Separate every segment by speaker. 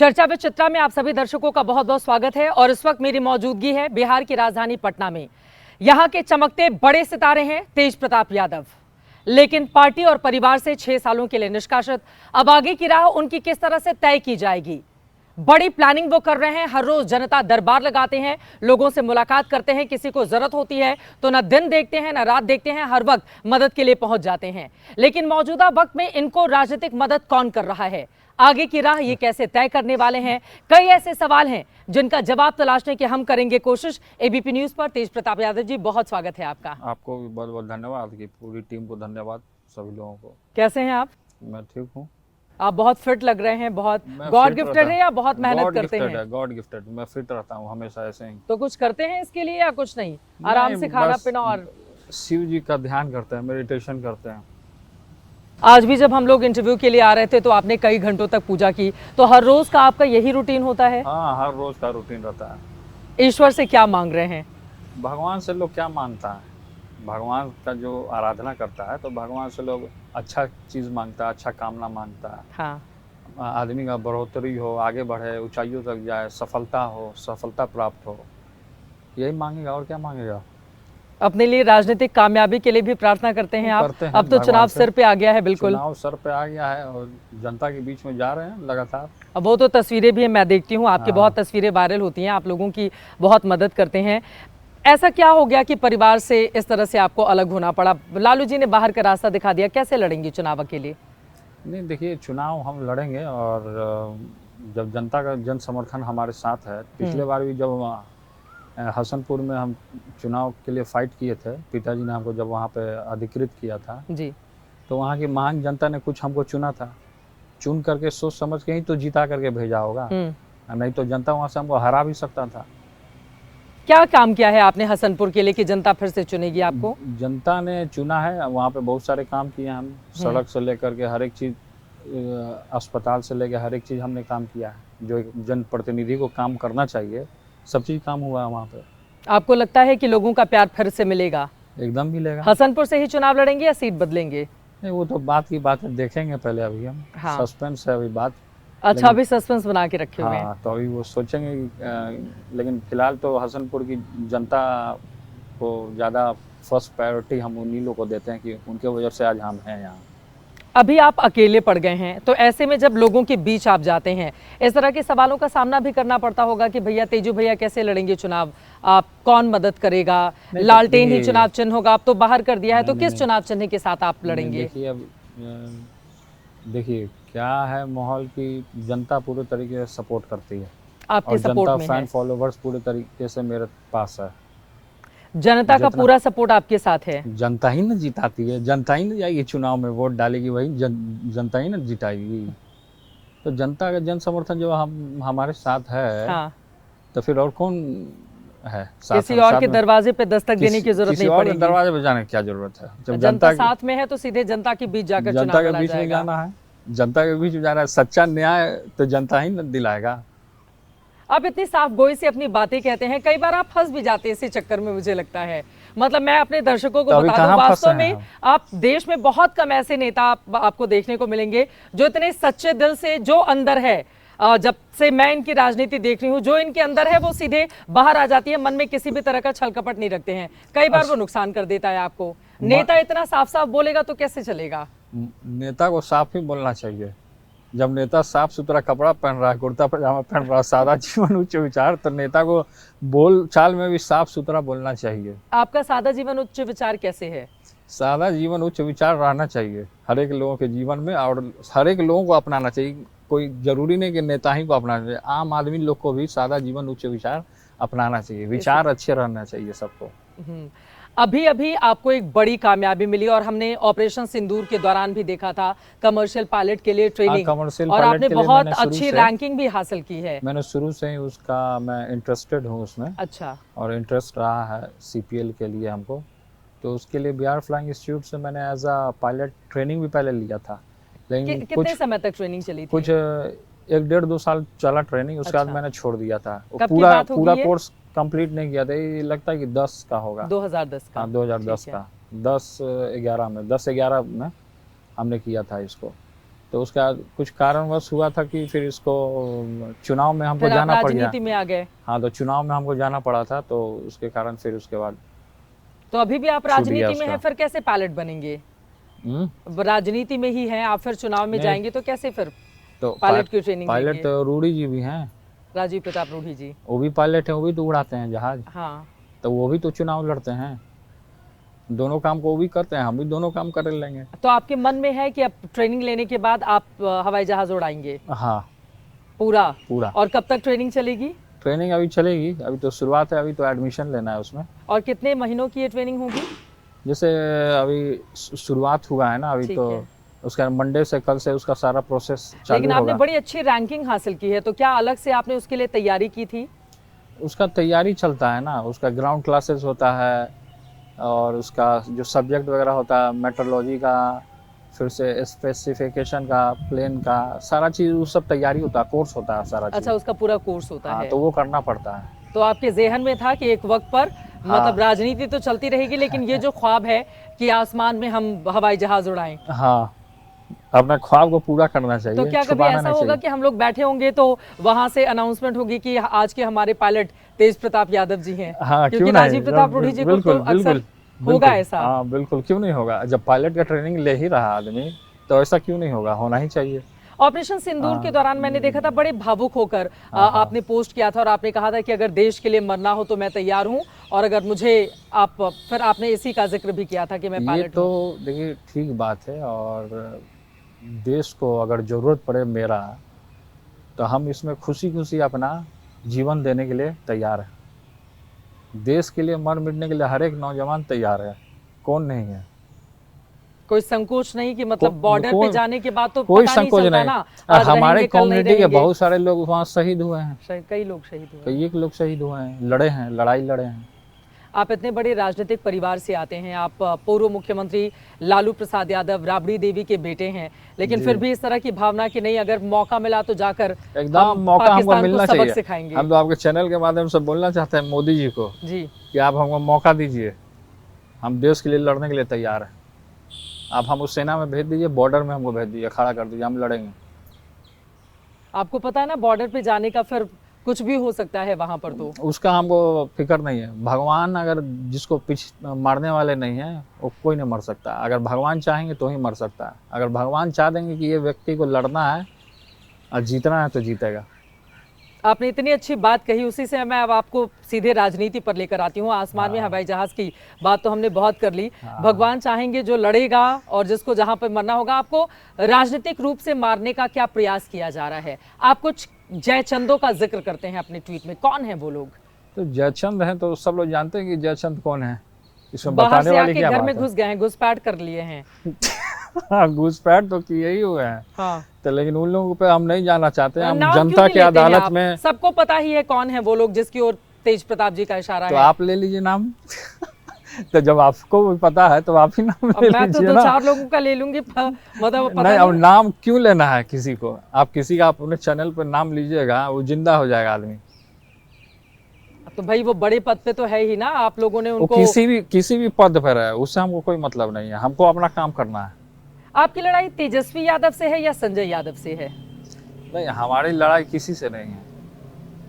Speaker 1: चर्चा विद चित्रा में आप सभी दर्शकों का बहुत बहुत स्वागत है। और इस वक्त मेरी मौजूदगी है बिहार की राजधानी पटना में। यहाँ के चमकते बड़े सितारे हैं तेज प्रताप यादव, लेकिन पार्टी और परिवार से 6 सालों के लिए निष्कासित। अब आगे की राह उनकी किस तरह से तय की जाएगी, बड़ी प्लानिंग वो कर रहे हैं। हर रोज जनता दरबार लगाते हैं, लोगों से मुलाकात करते हैं, किसी को जरूरत होती है तो न दिन देखते हैं न रात देखते हैं, हर वक्त मदद के लिए पहुंच जाते हैं। लेकिन मौजूदा वक्त में इनको राजनीतिक मदद कौन कर रहा है, आगे की राह ये कैसे तय करने वाले हैं, कई ऐसे सवाल हैं जिनका जवाब तलाशने की हम करेंगे कोशिश। एबीपी न्यूज पर तेज प्रताप यादव जी, बहुत स्वागत है आपका।
Speaker 2: आपको भी बहुत बहुत धन्यवाद, की पूरी टीम को धन्यवाद, सभी लोगों को।
Speaker 1: कैसे हैं आप?
Speaker 2: मैं ठीक हूँ।
Speaker 1: आप बहुत फिट लग रहे हैं, बहुत गॉड गिफ्टेड है या बहुत मेहनत करते हैं?
Speaker 2: गॉड गिफ्टेड, मैं फिट रहता हूँ हमेशा ऐसे ही।
Speaker 1: तो कुछ करते हैं इसके लिए या कुछ नहीं, आराम से खाना पीना और
Speaker 2: शिव जी का ध्यान करते हैं, मेडिटेशन करते हैं।
Speaker 1: आज भी जब हम लोग इंटरव्यू के लिए आ रहे थे तो आपने कई घंटों तक पूजा की, तो हर रोज का आपका यही रूटीन होता है?
Speaker 2: हाँ, हर रोज का रूटीन रहता है।
Speaker 1: ईश्वर से क्या मांग रहे हैं?
Speaker 2: भगवान से लोग क्या मांगता है, भगवान का जो आराधना करता है तो भगवान से लोग अच्छा चीज मांगता है, अच्छा कामना मांगता है।
Speaker 1: हाँ,
Speaker 2: आदमी का बढ़ोतरी हो, आगे बढ़े, ऊंचाइयों तक जाए, सफलता हो, सफलता प्राप्त हो, यही मांगेगा और क्या मांगेगा।
Speaker 1: अपने लिए राजनीतिक कामयाबी के लिए भी प्रार्थना करते हैं आप?
Speaker 2: करते हैं।
Speaker 1: अब तो चुनाव सिर पे आ गया है, बिल्कुल
Speaker 2: चुनाव सर पे आ गया है और जनता के बीच में जा रहे हैं लगातार।
Speaker 1: अब वो तो तस्वीरें भी मैं देखती हूँ आपकी,
Speaker 2: हाँ।
Speaker 1: बहुत तस्वीरें वायरल होती हैं, आप लोगों की बहुत मदद करते हैं। ऐसा क्या हो गया कि परिवार से इस तरह से आपको अलग होना पड़ा? लालू जी ने बाहर का रास्ता दिखा दिया, कैसे लड़ेंगी चुनाव अकेले?
Speaker 2: नहीं, देखिए, चुनाव हम लड़ेंगे और जब जनता का जन समर्थन हमारे साथ है। पिछले बार भी जब हसनपुर में हम चुनाव के लिए फाइट किए थे, पिताजी ने हमको जब वहाँ पे अधिकृत किया था
Speaker 1: जी,
Speaker 2: तो वहाँ की महान जनता ने कुछ हमको चुना था, चुन करके सोच समझ के ही तो जीता करके भेजा होगा, नहीं तो जनता वहाँ से हमको हरा भी सकता था।
Speaker 1: क्या काम किया है आपने हसनपुर के लिए कि जनता फिर से चुनेगी आपको?
Speaker 2: जनता ने चुना है, वहाँ पे बहुत सारे काम किए हम, सड़क से लेकर के हर एक चीज, अस्पताल से लेकर हर एक चीज हमने काम किया है। जो एक जनप्रतिनिधि को काम करना चाहिए, सब चीज काम हुआ है वहाँ पे। आपको
Speaker 1: लगता है कि लोगों का प्यार फिर से मिलेगा?
Speaker 2: एकदम मिलेगा।
Speaker 1: हसनपुर से ही चुनाव लड़ेंगे या सीट बदलेंगे?
Speaker 2: नहीं, वो तो बात की बात है, देखेंगे पहले, अभी हम सस्पेंस है अभी बात।
Speaker 1: अच्छा, अभी सस्पेंस बना के रखे हुए हैं।
Speaker 2: हाँ, तो अभी वो सोचेंगे, लेकिन फिलहाल तो हसनपुर की जनता को ज़्यादा फर्स्ट प्रायोरिटी हम उन्हीं लोगों को देते हैं कि उनके वजह से आज हम हैं यहाँ।
Speaker 1: अभी आप अकेले पड़ गए हैं, तो ऐसे में जब लोगों के बीच आप जाते हैं, इस तरह के सवालों का सामना भी करना पड़ता होगा कि भैया तेजू भैया कैसे लड़ेंगे चुनाव, आप कौन मदद करेगा, लालटेन ही चुनाव चिन्ह होगा, आप तो बाहर कर दिया है, तो किस चुनाव चिन्ह के साथ आप लड़ेंगे?
Speaker 2: देखिए क्या है माहौल की, जनता पूरे तरीके से सपोर्ट करती है,
Speaker 1: आपके सपोर्ट में
Speaker 2: फैन फॉलोवर्स पूरे तरीके से मेरे पास है।
Speaker 1: जनता का पूरा सपोर्ट आपके साथ है?
Speaker 2: जनता ही ना जिताती है, जनता ही ना जाएगी चुनाव में वोट डालेगी, वही जनता ही ना जिताएगी। तो जनता का जन समर्थन जो हमारे साथ है,
Speaker 1: हाँ।
Speaker 2: तो फिर और कौन है साथ?
Speaker 1: किसी और के दरवाजे पे दस्तक देने की जरूरत नहीं पड़ेगी।
Speaker 2: दरवाजे पे जाने की क्या जरूरत है?
Speaker 1: जब जनता साथ में है तो सीधे जनता के बीच जाकर चुनाव लड़ा जाएगा।
Speaker 2: जनता के बीच में जाना है, जनता के बीच में जाना है। सच्चा न्याय तो जनता ही न दिलाएगा।
Speaker 1: आप इतनी साफ गोई से अपनी बातें कहते हैं, कई बार आप फंस भी जाते हैं इसी चक्कर में, मुझे लगता है। मतलब मैं अपने दर्शकों को बता दूं, वास्तव में आप देश में बहुत कम ऐसे नेता आपको देखने को मिलेंगे जो इतने सच्चे दिल से, जो अंदर है, जब से मैं इनकी राजनीति देख रही हूँ, जो इनके अंदर है वो सीधे बाहर आ जाती है, मन में किसी भी तरह का छल कपट नहीं रखते हैं। कई बार वो नुकसान कर देता है आपको। नेता इतना साफ साफ बोलेगा तो कैसे चलेगा?
Speaker 2: नेता को साफ ही बोलना चाहिए। जब नेता साफ सुथरा कपड़ा पहन रहा है, कुर्ता पजामा पहन रहा है, सादा जीवन उच्च विचार, तो नेता को बोल चाल में भी साफ सुथरा बोलना चाहिए।
Speaker 1: आपका सादा जीवन उच्च विचार कैसे है?
Speaker 2: सादा जीवन उच्च विचार रहना चाहिए हर एक लोगों के जीवन में, और हर एक लोगों को अपनाना चाहिए। कोई जरूरी नहीं कि नेता ही को अपनाना चाहिए, आम आदमी लोग को भी सादा जीवन उच्च विचार अपनाना चाहिए। विचार अच्छे रहना चाहिए सबको।
Speaker 1: अभी अभी आपको एक बड़ी कामयाबी मिली और हमने ऑपरेशन सिंदूर के दौरान भी देखा था, कमर्शियल पायलट के लिए ट्रेनिंग, और आपने बहुत अच्छी रैंकिंग भी हासिल की है।
Speaker 2: मैंने शुरू से ही उसका मैं इंटरेस्टेड हूँ उसमें।
Speaker 1: अच्छा।
Speaker 2: और इंटरेस्ट रहा है सीपीएल के लिए हमको, तो उसके लिए बिहार फ्लाइंग इंस्टीट्यूट से मैंने एज अ पायलट ट्रेनिंग भी पहले लिया था। लेकिन
Speaker 1: कितने समय तक ट्रेनिंग चली थी?
Speaker 2: कुछ 1-1.5-2 साल चला ट्रेनिंग, उसके बाद मैंने छोड़ दिया था।
Speaker 1: पूरा
Speaker 2: कोर्स कंप्लीट नहीं किया था, ये लगता है कि 10 का होगा।
Speaker 1: 2010 का?
Speaker 2: हाँ, 2010 का, 10-11 में हमने किया था इसको। तो उसका कुछ कारणवश हुआ था कि फिर इसको चुनाव में हमको
Speaker 1: फिर आप
Speaker 2: जाना पड़ गया।
Speaker 1: राजनीति में आ गए।
Speaker 2: हाँ, तो चुनाव में हमको जाना पड़ा था, तो उसके कारण फिर उसके बाद
Speaker 1: तो अभी भी आप
Speaker 2: छूट गया
Speaker 1: राजनीति में
Speaker 2: उसका।
Speaker 1: हैं, फिर कैसे पायलट बनेंगे? राजनीति में ही हैं आप, फिर चुनाव में
Speaker 2: नहीं।
Speaker 1: जाएंगे तो कैसे फिर
Speaker 2: तो
Speaker 1: पायलट की ट्रेनिंग
Speaker 2: पायलट
Speaker 1: लेंगे?
Speaker 2: तो रूडी जी भी हैं,
Speaker 1: राजीव प्रताप रूढ़ी जी।
Speaker 2: वो भी पायलट हैं, वो भी तो उड़ाते हैं जहाज,
Speaker 1: हाँ,
Speaker 2: तो वो भी तो चुनाव लड़ते हैं। दोनों काम को वो भी करते हैं, हम भी दोनों काम कर लेंगे।
Speaker 1: तो आपके मन में है कि अब ट्रेनिंग लेने के बाद आप हवाई जहाज उड़ाएंगे
Speaker 2: हाँ,
Speaker 1: पूरा?
Speaker 2: पूरा।
Speaker 1: और कब तक ट्रेनिंग चलेगी?
Speaker 2: ट्रेनिंग अभी चलेगी, अभी तो शुरुआत है, अभी तो एडमिशन लेना है उसमें।
Speaker 1: और कितने महीनों की ये ट्रेनिंग होगी?
Speaker 2: जैसे अभी शुरुआत हुआ है ना, अभी
Speaker 1: ठीक
Speaker 2: तो
Speaker 1: है।
Speaker 2: उसका मंडे से, कल से उसका सारा प्रोसेस चालू
Speaker 1: लेकिन आपने
Speaker 2: होगा।
Speaker 1: बड़ी अच्छी रैंकिंग हासिल की है, तो क्या अलग से आपने उसके लिए तैयारी की थी?
Speaker 2: उसका तैयारी चलता है ना, उसका ग्राउंड क्लासेस होता है, और उसका जो सब्जेक्ट वगैरह होता है, मेट्रोलॉजी का, फिर से स्पेसिफिकेशन का, प्लेन का, सारा चीज़ वो सब तैयारी होता है, कोर्स होता है सारा चीज़।
Speaker 1: अच्छा, उसका पूरा कोर्स होता
Speaker 2: हाँ,
Speaker 1: है।
Speaker 2: तो वो करना पड़ता है।
Speaker 1: तो आपके ज़हन में था कि एक वक्त पर मतलब राजनीति तो चलती रहेगी, लेकिन ये जो ख्वाब है कि आसमान में हम हवाई जहाज उड़ाएं,
Speaker 2: हाँ, अपना ख्वाब को पूरा करना चाहिए,
Speaker 1: तो क्या कभी
Speaker 2: छुपाना
Speaker 1: ऐसा
Speaker 2: नहीं
Speaker 1: होगा
Speaker 2: चाहिए।
Speaker 1: कि हम लोग बैठे होंगे तो वहां से अनाउंसमेंट होगी कि आज के हमारे पायलट तेज प्रताप यादव जी हैं?
Speaker 2: हाँ,
Speaker 1: क्योंकि
Speaker 2: क्यों नहीं?
Speaker 1: राजीव प्रताप रूढ़ी जी को तो
Speaker 2: बिल्कुल,
Speaker 1: अक्सर
Speaker 2: बिल्कुल,
Speaker 1: होगा
Speaker 2: बिल्कुल।
Speaker 1: ऐसा।
Speaker 2: हाँ, बिल्कुल, क्यों नहीं होगा? जब पायलट का ट्रेनिंग ले ही रहा आदमी, तो ऐसा क्यों नहीं होगा? होना ही चाहिए।
Speaker 1: ऑपरेशन सिंदूर के दौरान मैंने देखा था बड़े भावुक होकर आपने पोस्ट किया था और आपने कहा था कि अगर देश के लिए मरना हो तो मैं तैयार हूं, और अगर मुझे आप, फिर आपने इसी का जिक्र भी किया था कि मैं
Speaker 2: ये
Speaker 1: पायलट
Speaker 2: तो
Speaker 1: हूं।
Speaker 2: देखिए ठीक बात है, और देश को अगर ज़रूरत पड़े मेरा, तो हम इसमें खुशी-खुशी अपना जीवन देने के लिए तैयार हैं। देश के लिए मर मिटने के लिए हर एक नौजवान तैयार है, कौन नहीं है?
Speaker 1: कोई संकोच नहीं कि मतलब बॉर्डर पे
Speaker 2: कोई
Speaker 1: जाने के बाद तो
Speaker 2: कोई
Speaker 1: पता नहीं
Speaker 2: संकोच
Speaker 1: चलता
Speaker 2: नहीं।
Speaker 1: ना, आज
Speaker 2: हमारे
Speaker 1: रहेंगे, कल नहीं
Speaker 2: कम्युनिटी के
Speaker 1: रहेंगे।
Speaker 2: बहुत सारे लोग वहाँ शहीद हुए हैं,
Speaker 1: शायद कई लोग शहीद हुए।
Speaker 2: कई एक लोग शहीद हुए हैं, लड़े हैं, लड़ाई लड़े हैं।
Speaker 1: आप इतने बड़े राजनीतिक परिवार से आते हैं, आप पूर्व मुख्यमंत्री लालू प्रसाद यादव राबड़ी देवी के बेटे हैं, लेकिन फिर भी इस तरह की भावना कि नहीं, अगर मौका मिला तो जाकर
Speaker 2: एकदम
Speaker 1: हम
Speaker 2: मौका हमको
Speaker 1: पाकिस्तान
Speaker 2: मिलना
Speaker 1: को सबक
Speaker 2: चाहिए।
Speaker 1: सिखाएंगे।
Speaker 2: हम तो आपके चैनल के माध्यम से बोलना चाहते हैं मोदी जी को
Speaker 1: जी,
Speaker 2: कि आप हमको मौका दीजिए, हम देश के लिए लड़ने के लिए तैयार हैं। आप हमको सेना में भेज दीजिए, बॉर्डर में हमको भेज दीजिए, खड़ा कर दीजिए, हम लड़ेंगे।
Speaker 1: आपको पता है ना बॉर्डर पे जाने का फिर कुछ भी हो सकता है वहां पर, तो
Speaker 2: उसका हमको फिक्र नहीं है। भगवान अगर जिसको मारने वाले नहीं है, वो कोई नहीं मर सकता। अगर भगवान चाहेंगे तो ही मर सकता है। अगर भगवान चाह देंगे कि ये व्यक्ति को लड़ना है और जीतना है, तो जीतेगा।
Speaker 1: आपने इतनी अच्छी बात कही, उसी से मैं अब आपको सीधे राजनीति पर लेकर आती हूँ। आसमान में हवाई जहाज की बात तो हमने बहुत कर ली। भगवान चाहेंगे जो लड़ेगा और जिसको जहां पर मरना होगा। आपको राजनीतिक रूप से मारने का क्या प्रयास किया जा रहा है? आप कुछ जयचंदों का जिक्र करते हैं अपने ट्वीट में, कौन है वो लोग?
Speaker 2: तो जयचंद हैं तो सब लोग जानते हैं कि जयचंद कौन है, इसमें
Speaker 1: बाहर
Speaker 2: बताने
Speaker 1: से
Speaker 2: वाली
Speaker 1: आके
Speaker 2: क्या
Speaker 1: घर
Speaker 2: बात
Speaker 1: में
Speaker 2: है?
Speaker 1: घुस गए हैं, घुसपैठ कर लिए हैं।
Speaker 2: हाँ, घुसपैठ तो किए ही हुए हैं।
Speaker 1: हाँ,
Speaker 2: तो लेकिन उन लोगों पे हम नहीं जाना चाहते। हम
Speaker 1: नाम क्यों
Speaker 2: जनता
Speaker 1: नहीं
Speaker 2: की
Speaker 1: लेते हैं
Speaker 2: अदालत
Speaker 1: आप?
Speaker 2: में।
Speaker 1: सबको पता ही है कौन है वो लोग जिसकी ओर तेज प्रताप जी का इशारा
Speaker 2: तो
Speaker 1: है।
Speaker 2: आप ले लीजिए नाम। तो जब आपको भी पता है तो आप ही नाम
Speaker 1: अब
Speaker 2: ले
Speaker 1: मैं तो
Speaker 2: लीजिए
Speaker 1: दो
Speaker 2: ना।
Speaker 1: चार लोगों का ले लूंगी, मतलब पता
Speaker 2: नहीं, अब
Speaker 1: नहीं।
Speaker 2: नाम क्यों लेना है किसी को? आप किसी का अपने चैनल पर नाम लीजिएगा, वो जिंदा हो जाएगा आदमी।
Speaker 1: तो भाई वो बड़े पद पे तो है ही ना, आप लोगों ने
Speaker 2: वो
Speaker 1: उनको।
Speaker 2: किसी भी पद पर है, उससे हमको कोई मतलब नहीं है। हमको अपना काम करना है।
Speaker 1: आपकी लड़ाई तेजस्वी यादव से है या संजय यादव से है?
Speaker 2: नहीं, हमारी लड़ाई किसी से नहीं है।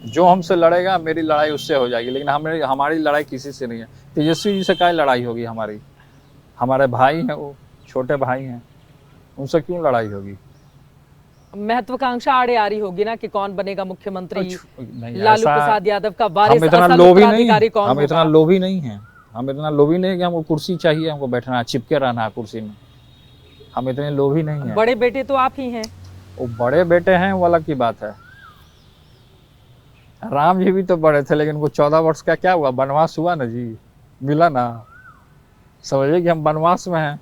Speaker 2: जो हमसे लड़ेगा मेरी लड़ाई उससे हो जाएगी, लेकिन हमारी लड़ाई किसी से नहीं है। तेजस्वी जी से क्या लड़ाई होगी हमारी? हमारे भाई हैं, वो छोटे भाई हैं, उनसे क्यों लड़ाई होगी?
Speaker 1: महत्वाकांक्षा आड़े आ रही होगी ना कि कौन बनेगा मुख्यमंत्री।
Speaker 2: नहीं,
Speaker 1: लालू
Speaker 2: ऐसा-
Speaker 1: प्रसाद यादव का वारिस,
Speaker 2: हम इतना
Speaker 1: असल
Speaker 2: लोभी नहीं
Speaker 1: उत्तराधिकारी कौन
Speaker 2: हम
Speaker 1: होगा?
Speaker 2: इतना लोभी नहीं है। हम इतना लोभी नहीं कि हमको कुर्सी चाहिए, हमको बैठना है, चिपके रहना है कुर्सी में। हम इतने लोभी नहीं है।
Speaker 1: बड़े बेटे तो आप ही हैं।
Speaker 2: वो बड़े बेटे हैं, वो अलग की बात है। राम जी भी तो बड़े थे, लेकिन वो 14 वर्ष का क्या हुआ? वनवास हुआ ना जी, मिला ना। समझिए कि हम वनवास में हैं।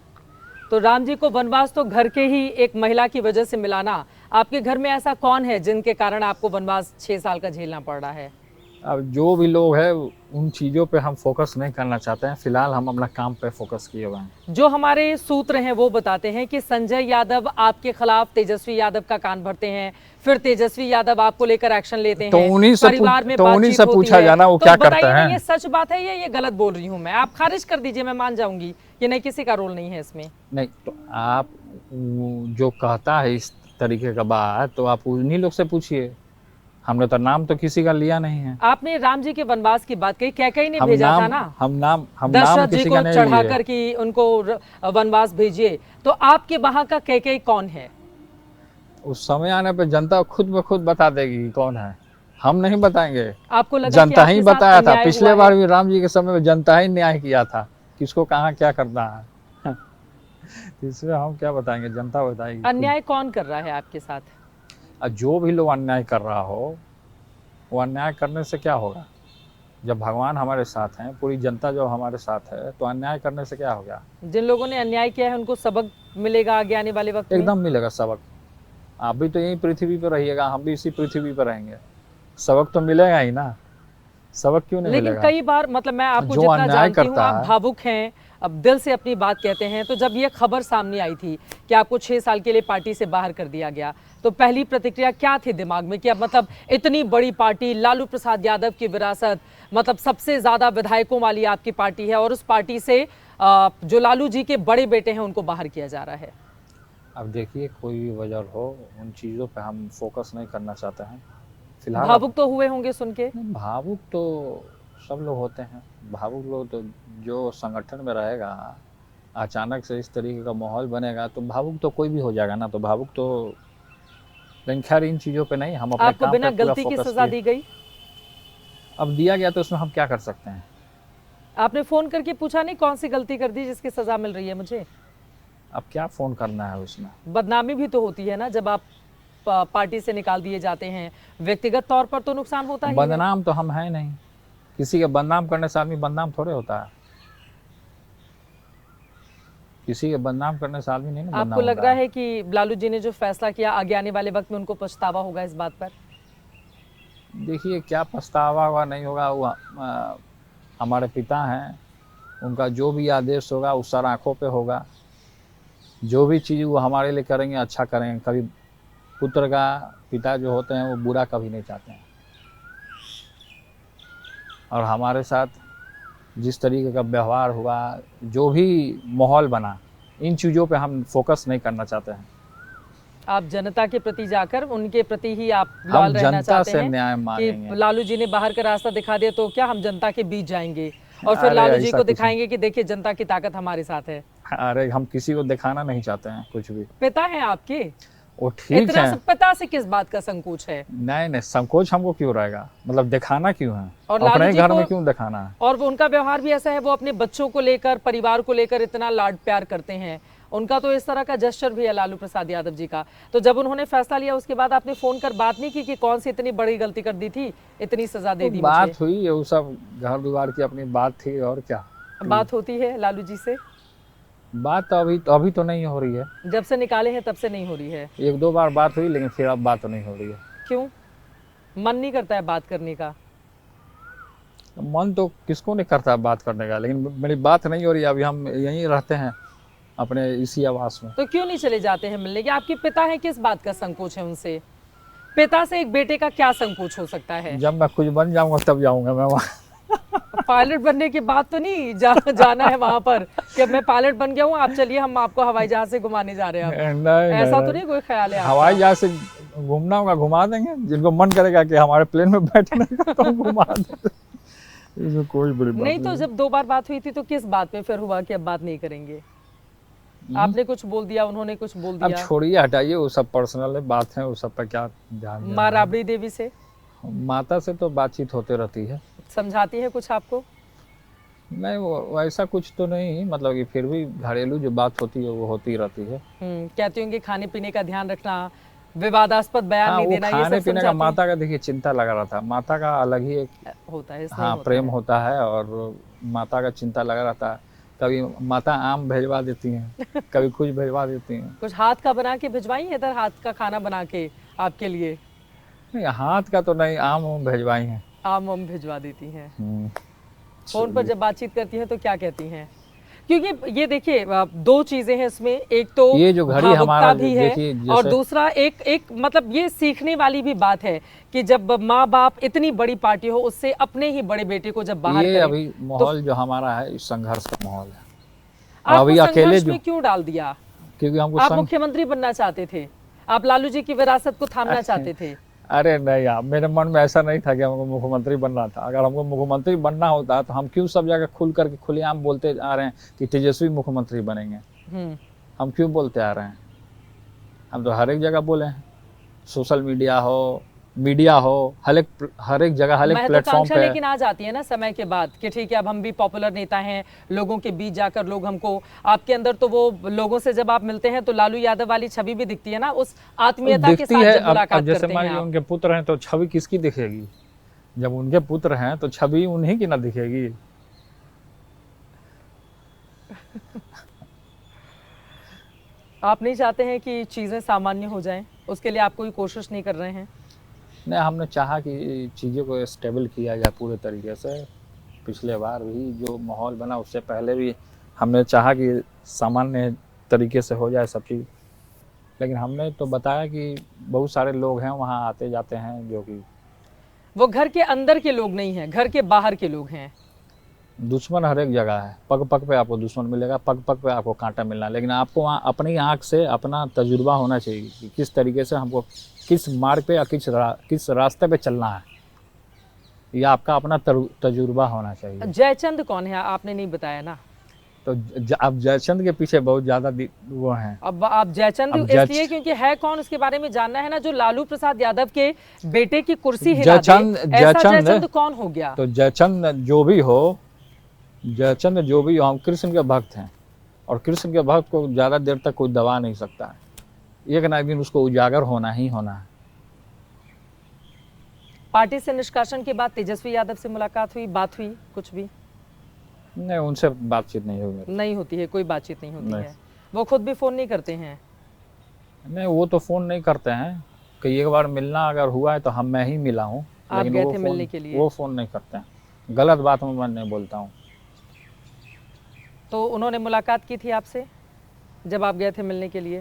Speaker 1: तो राम जी को वनवास तो घर के ही एक महिला की वजह से मिला ना। आपके घर में ऐसा कौन है जिनके कारण आपको वनवास 6 साल का झेलना पड़ रहा है?
Speaker 2: अब जो भी लोग हैं, उन चीज़ों पे हम फोकस नहीं करना चाहते हैं। फिलहाल हम अपना काम पे फोकस किए हुए हैं।
Speaker 1: जो हमारे सूत्र हैं वो बताते हैं कि संजय यादव आपके खिलाफ तेजस्वी यादव का कान भरते हैं, फिर तेजस्वी यादव आपको लेकर एक्शन लेते हैं।
Speaker 2: तो उन्हीं से
Speaker 1: परिवार में
Speaker 2: तो उन्हीं
Speaker 1: बातचीत
Speaker 2: से
Speaker 1: होती
Speaker 2: पूछा
Speaker 1: है।
Speaker 2: जाना वो
Speaker 1: तो
Speaker 2: क्या
Speaker 1: बताइए
Speaker 2: करते
Speaker 1: ना,
Speaker 2: हैं।
Speaker 1: ये सच बात है या ये गलत बोल रही हूँ मैं? आप खारिज कर दीजिए, मैं मान जाऊंगी कि नहीं, किसी का रोल नहीं है इसमें।
Speaker 2: नहीं, तो आप जो कहता है इस तरीके का बात, तो आप उन्हीं लोग से पूछिए। हमने तो नाम तो किसी का लिया नहीं है।
Speaker 1: आपने राम जी के वनवास की बात कही, कैकेयी ने
Speaker 2: हम
Speaker 1: भेजा था
Speaker 2: नाम
Speaker 1: ना
Speaker 2: हम नाम
Speaker 1: दशरथ जी
Speaker 2: किसी
Speaker 1: को
Speaker 2: का नहीं
Speaker 1: चढ़ाकर
Speaker 2: लिए।
Speaker 1: कि उनको वनवास भेजिए, तो आपके वहां का कैकेयी कौन है?
Speaker 2: उस समय आने पे जनता खुद ब खुद बता देगी कि कौन है, हम नहीं बताएंगे।
Speaker 1: आपको लगा कि
Speaker 2: जनता ही
Speaker 1: आपके साथ
Speaker 2: बताया था।
Speaker 1: अन्याय
Speaker 2: पिछले
Speaker 1: हुआ
Speaker 2: बार
Speaker 1: है?
Speaker 2: भी राम जी के समय में जनता ही न्याय किया था, किसको कहाँ क्या करना है। इसमें हम क्या बताएंगे, जनता बताएगी खुद।
Speaker 1: अन्याय कौन कर रहा है आपके साथ?
Speaker 2: और जो भी लोग अन्याय कर रहा हो, वो अन्याय करने से क्या होगा? जब भगवान हमारे साथ हैं, पूरी जनता जो हमारे साथ है, तो अन्याय करने से क्या होगा?
Speaker 1: जिन लोगों ने अन्याय किया है उनको सबक मिलेगा आगे आने वाले वक्त में?
Speaker 2: एकदम मिलेगा सबक। आप भी तो यही पृथ्वी पर रहिएगा, हम भी इसी पृथ्वी पर रहेंगे, सबक तो मिलेगा ही ना। सबक क्यों नहीं
Speaker 1: लेकिन
Speaker 2: मिलेगा?
Speaker 1: कई बार मतलब मैं आपको
Speaker 2: जो
Speaker 1: जितना
Speaker 2: अन्याय
Speaker 1: जानती हूँ
Speaker 2: करता
Speaker 1: आप
Speaker 2: है,
Speaker 1: भावुक हैं, अब दिल से अपनी बात कहते हैं। तो जब ये खबर सामने आई थी कि आपको 6 साल के लिए पार्टी से बाहर कर दिया गया, तो पहली प्रतिक्रिया क्या थी दिमाग में कि अब मतलब इतनी बड़ी पार्टी, लालू प्रसाद यादव की विरासत, मतलब सबसे ज्यादा विधायकों वाली आपकी पार्टी है, और उस पार्टी से जो लालू जी के बड़े बेटे हैं उनको बाहर किया जा रहा है।
Speaker 2: अब देखिए कोई भी वजह हो, उन चीज़ों पे हम फोकस नहीं करना चाहते हैं फिलहाल।
Speaker 1: भावुक तो हुए होंगे सुन के?
Speaker 2: भावुक तो सब लोग होते हैं। भावुक लोग तो जो संगठन में रहेगा, अचानक से इस तरीके का माहौल बनेगा तो भावुक तो कोई भी हो जाएगा ना। तो भावुक तो, लेकिन खैर इन चीज़ों पे नहीं, हम अपने
Speaker 1: आपको
Speaker 2: काम
Speaker 1: बिना
Speaker 2: पे पूरा
Speaker 1: गलती की
Speaker 2: फोकस
Speaker 1: सजा
Speaker 2: किए।
Speaker 1: दी गई?
Speaker 2: अब दिया गया तो उसमें हम क्या कर सकते हैं?
Speaker 1: आपने फोन करके पूछा नहीं कौन सी गलती कर दी जिसकी सजा मिल रही है मुझे?
Speaker 2: अब क्या फ़ोन करना है उसमें?
Speaker 1: बदनामी भी तो होती है ना जब आप पार्टी से निकाल दिए जाते हैं, व्यक्तिगत तौर पर तो नुकसान होता ही है।
Speaker 2: बदनाम तो हम हैं नहीं, किसी के बदनाम करने से आदमी बदनाम थोड़े होता है। किसी के बदनाम करने से आदमी नहीं ना बदनाम
Speaker 1: आपको लग
Speaker 2: होता
Speaker 1: रहा
Speaker 2: है।
Speaker 1: है कि लालू जी ने जो फैसला किया आगे आने वाले वक्त में उनको पछतावा होगा इस बात पर?
Speaker 2: देखिए क्या पछतावा होगा नहीं होगा, वो हमारे पिता हैं, उनका जो भी आदेश होगा वो सर आँखों पे होगा। जो भी चीज़ वो हमारे लिए करेंगे अच्छा करेंगे। कभी पुत्र का, पिता जो होते हैं वो बुरा कभी नहीं चाहते हैं। और हमारे साथ जिस तरीके का व्यवहार हुआ, जो भी माहौल बना, इन चीज़ों पे हम फोकस नहीं करना चाहते हैं।
Speaker 1: आप जनता के प्रति जाकर उनके प्रति ही आप
Speaker 2: हम
Speaker 1: लॉयल रहना
Speaker 2: जनता
Speaker 1: चाहते
Speaker 2: से
Speaker 1: हैं
Speaker 2: न्याय
Speaker 1: कि
Speaker 2: मांगेंगे।
Speaker 1: लालू जी ने बाहर का रास्ता दिखा दिया तो क्या हम जनता के बीच जाएंगे और फिर
Speaker 2: अरे
Speaker 1: लालू जी
Speaker 2: ऐसा
Speaker 1: को
Speaker 2: कुछ नहीं।
Speaker 1: दिखाएंगे कि देखिए जनता की ताकत हमारे साथ है?
Speaker 2: अरे हम किसी को दिखाना नहीं चाहते हैं कुछ भी।
Speaker 1: पिता है आपके,
Speaker 2: वो ठीक
Speaker 1: इतना
Speaker 2: है।
Speaker 1: सब पिता से किस बात का संकोच है?
Speaker 2: नहीं नहीं, संकोच हमको क्यों रहेगा? मतलब दिखाना क्यों है?
Speaker 1: और
Speaker 2: अपने
Speaker 1: लालू
Speaker 2: ही
Speaker 1: जी
Speaker 2: घर में
Speaker 1: को,
Speaker 2: क्यों दिखाना है?
Speaker 1: और वो उनका व्यवहार भी ऐसा है, वो अपने बच्चों को लेकर, परिवार को लेकर इतना लाड प्यार करते हैं। उनका तो इस तरह का जेस्चर भी है लालू प्रसाद यादव जी का। तो जब उन्होंने फैसला लिया उसके बाद आपने फोन कर बात नहीं की कि कौन सी इतनी बड़ी गलती कर दी थी, इतनी सजा दे
Speaker 2: तो
Speaker 1: दी
Speaker 2: बात
Speaker 1: मुझे?
Speaker 2: हुई, वो सब घर द्वार की अपनी बात थी और क्या।
Speaker 1: बात होती है लालू जी से?
Speaker 2: बात तो अभी तो नहीं हो रही है।
Speaker 1: जब से निकाले हैं तब से नहीं हो रही है?
Speaker 2: एक दो बार बात हुई, लेकिन फिर अब बात तो नहीं हो रही है।
Speaker 1: क्यों? मन नहीं करता है बात करने का?
Speaker 2: मन तो किसको नहीं करता बात करने का, लेकिन मेरी बात नहीं हो रही है। अभी हम यहीं रहते हैं अपने इसी आवास में।
Speaker 1: तो क्यों नहीं चले जाते हैं मिलने के? आपके पिता हैं, किस बात का संकोच है उनसे? पिता से एक बेटे का क्या संकोच हो सकता है?
Speaker 2: जब मैं कुछ बन जाऊंगा तब जाऊंगा मैं वहाँ।
Speaker 1: पायलट बनने की बात तो नहीं जाना है वहां पर कि अब मैं पायलट बन गया हूँ, आप चलिए हम आपको हवाई जहाज से घुमाने जा रहे हैं।
Speaker 2: नहीं,
Speaker 1: ऐसा तो नहीं कोई ख्याल है आपका?
Speaker 2: हवाई जहाज से घूमना होगा घुमा देंगे, जिनको मन करेगा कि हमारे प्लेन में बैठने का तो हम घुमा देंगे। इसमें कोई बड़ी बात
Speaker 1: नहीं तो जब 2 बार बात हुई थी तो किस बात पे फिर हुआ कि अब बात नहीं करेंगे? आपने कुछ बोल दिया, उन्होंने कुछ बोल
Speaker 2: अब
Speaker 1: दिया?
Speaker 2: छोड़िए, हटाइए, वो सब पर्सनल बात है, वो सब पर क्या ध्यान देना
Speaker 1: माँ
Speaker 2: है।
Speaker 1: राबड़ी देवी से
Speaker 2: माता से तो बातचीत होते रहती है।
Speaker 1: समझाती है कुछ आपको?
Speaker 2: नहीं, वो ऐसा कुछ तो नहीं, मतलब कि फिर भी घरेलू जो बात होती है वो होती रहती है।
Speaker 1: कहती होंगी खाने पीने का ध्यान रखना, विवादास्पद बयान
Speaker 2: हाँ,
Speaker 1: नहीं
Speaker 2: वो
Speaker 1: देना, ये
Speaker 2: खाने
Speaker 1: सब
Speaker 2: पीने का
Speaker 1: समझाती
Speaker 2: माता का देखिए चिंता लगा रहा था। माता का अलग ही एक
Speaker 1: होता है, स्नेह
Speaker 2: हाँ
Speaker 1: होता
Speaker 2: प्रेम
Speaker 1: है।
Speaker 2: होता है, और माता का चिंता लगा रहता है। कभी माता आम भेजवा देती हैं, कभी कुछ भेजवा देती हैं।
Speaker 1: कुछ हाथ का बना के भिजवाई है इधर, हाथ का खाना बना के आपके लिए?
Speaker 2: नहीं, हाथ का तो नहीं, आम भेजवाई हैं।
Speaker 1: आम भिजवा देती हैं। फोन पर जब बातचीत करती हैं तो क्या कहती हैं? क्योंकि ये देखिए 2 चीजें हैं इसमें, एक तो
Speaker 2: ये जो घड़ी
Speaker 1: भावुकता
Speaker 2: हमारा
Speaker 1: भी
Speaker 2: देखिए
Speaker 1: है
Speaker 2: जैसे-
Speaker 1: और दूसरा एक मतलब ये सीखने वाली भी बात है कि जब माँ बाप इतनी बड़ी पार्टी हो उससे अपने ही बड़े बेटे को जब बाहर
Speaker 2: ये
Speaker 1: करें,
Speaker 2: अभी माहौल जो हमारा है, इस संघर्ष का माहौल है।
Speaker 1: आपको
Speaker 2: अभी अकेले
Speaker 1: संघर्ष
Speaker 2: जो
Speaker 1: में क्यों डाल दिया?
Speaker 2: क्योंकि हमको
Speaker 1: आप मुख्यमंत्री बनना चाहते थे, आप लालू जी की विरासत को थामना चाहते थे।
Speaker 2: अरे नहीं यार, मेरे मन में ऐसा नहीं था कि हमको मुख्यमंत्री बनना था। अगर हमको मुख्यमंत्री बनना होता तो हम क्यों सब जगह खुल करके खुलेआम बोलते आ रहे हैं कि तेजस्वी मुख्यमंत्री बनेंगे। हम क्यों बोलते आ रहे हैं? हम तो हर एक जगह बोले हैं, सोशल मीडिया हो, हर एक जगह, हर एक प्लेटफॉर्म पे।
Speaker 1: लेकिन आ जाती है ना समय के बाद कि ठीक है अब हम भी पॉपुलर नेता हैं, लोगों के बीच जाकर लोग हमको, आपके अंदर तो वो लोगों से जब आप मिलते हैं तो लालू यादव वाली छवि भी दिखती है ना, उस आत्मीयता के साथ जब मुलाकात
Speaker 2: जैसे
Speaker 1: करते
Speaker 2: मान
Speaker 1: हैं
Speaker 2: लीजिए
Speaker 1: आप।
Speaker 2: उनके पुत्र हैं तो छवि किसकी दिखेगी? जब उनके पुत्र हैं तो छवि उन्हीं की ना दिखेगी।
Speaker 1: आप नहीं चाहते हैं कि चीजें सामान्य हो जाएं, उसके लिए आप कोई कोशिश नहीं कर रहे हैं?
Speaker 2: नहीं, हमने चाहा कि चीज़ों को स्टेबल किया जाए पूरे तरीके से। पिछले बार भी जो माहौल बना उससे पहले भी हमने चाहा कि सामान्य तरीके से हो जाए सब चीज़। लेकिन हमने तो बताया कि बहुत सारे लोग हैं वहाँ आते जाते हैं, जो कि
Speaker 1: वो घर के अंदर के लोग नहीं हैं, घर के बाहर के लोग हैं।
Speaker 2: दुश्मन हर एक जगह है, पग पग पे आपको दुश्मन मिलेगा, पग पग पे आपको कांटा मिलना। लेकिन आपको वहाँ अपनी आँख से अपना तजुर्बा होना चाहिए कि किस तरीके से हमको किस मार्ग पे या किस रास्ते पे चलना है, ये आपका अपना तजुर्बा होना चाहिए।
Speaker 1: जयचंद कौन है आपने नहीं बताया ना?
Speaker 2: तो अब जयचंद के पीछे बहुत ज्यादा वो हैं।
Speaker 1: अब आप जयचंद इसलिए क्योंकि है कौन उसके बारे में जानना है ना, जो लालू प्रसाद यादव के बेटे की कुर्सी हिला दे। ऐसा जयचंद कौन हो गया?
Speaker 2: तो जयचंद जो भी हो, हम कृष्ण के भक्त हैं, और कृष्ण के भक्त को ज्यादा देर तक कोई दबा नहीं सकता है। एक ना एक दिन उसको उजागर होना ही होना है।
Speaker 1: पार्टी से निष्कासन के बाद तेजस्वी यादव से मुलाकात हुई, बात हुई कुछ भी?
Speaker 2: नहीं, उनसे बातचीत नहीं होगी।
Speaker 1: नहीं होती है, कोई बातचीत नहीं होती है। वो खुद भी फोन नहीं करते हैं?
Speaker 2: नहीं, वो तो फोन नहीं करते हैं। कई एक बार मिलना अगर हुआ है तो मैं ही मिला हूँ,
Speaker 1: आप गए थे मिलने के लिए?
Speaker 2: वो फोन नहीं करते हैं। गलत बात में मैं नहीं बोलता हूँ।
Speaker 1: तो उन्होंने मुलाकात की थी आपसे जब आप गए थे मिलने के लिए?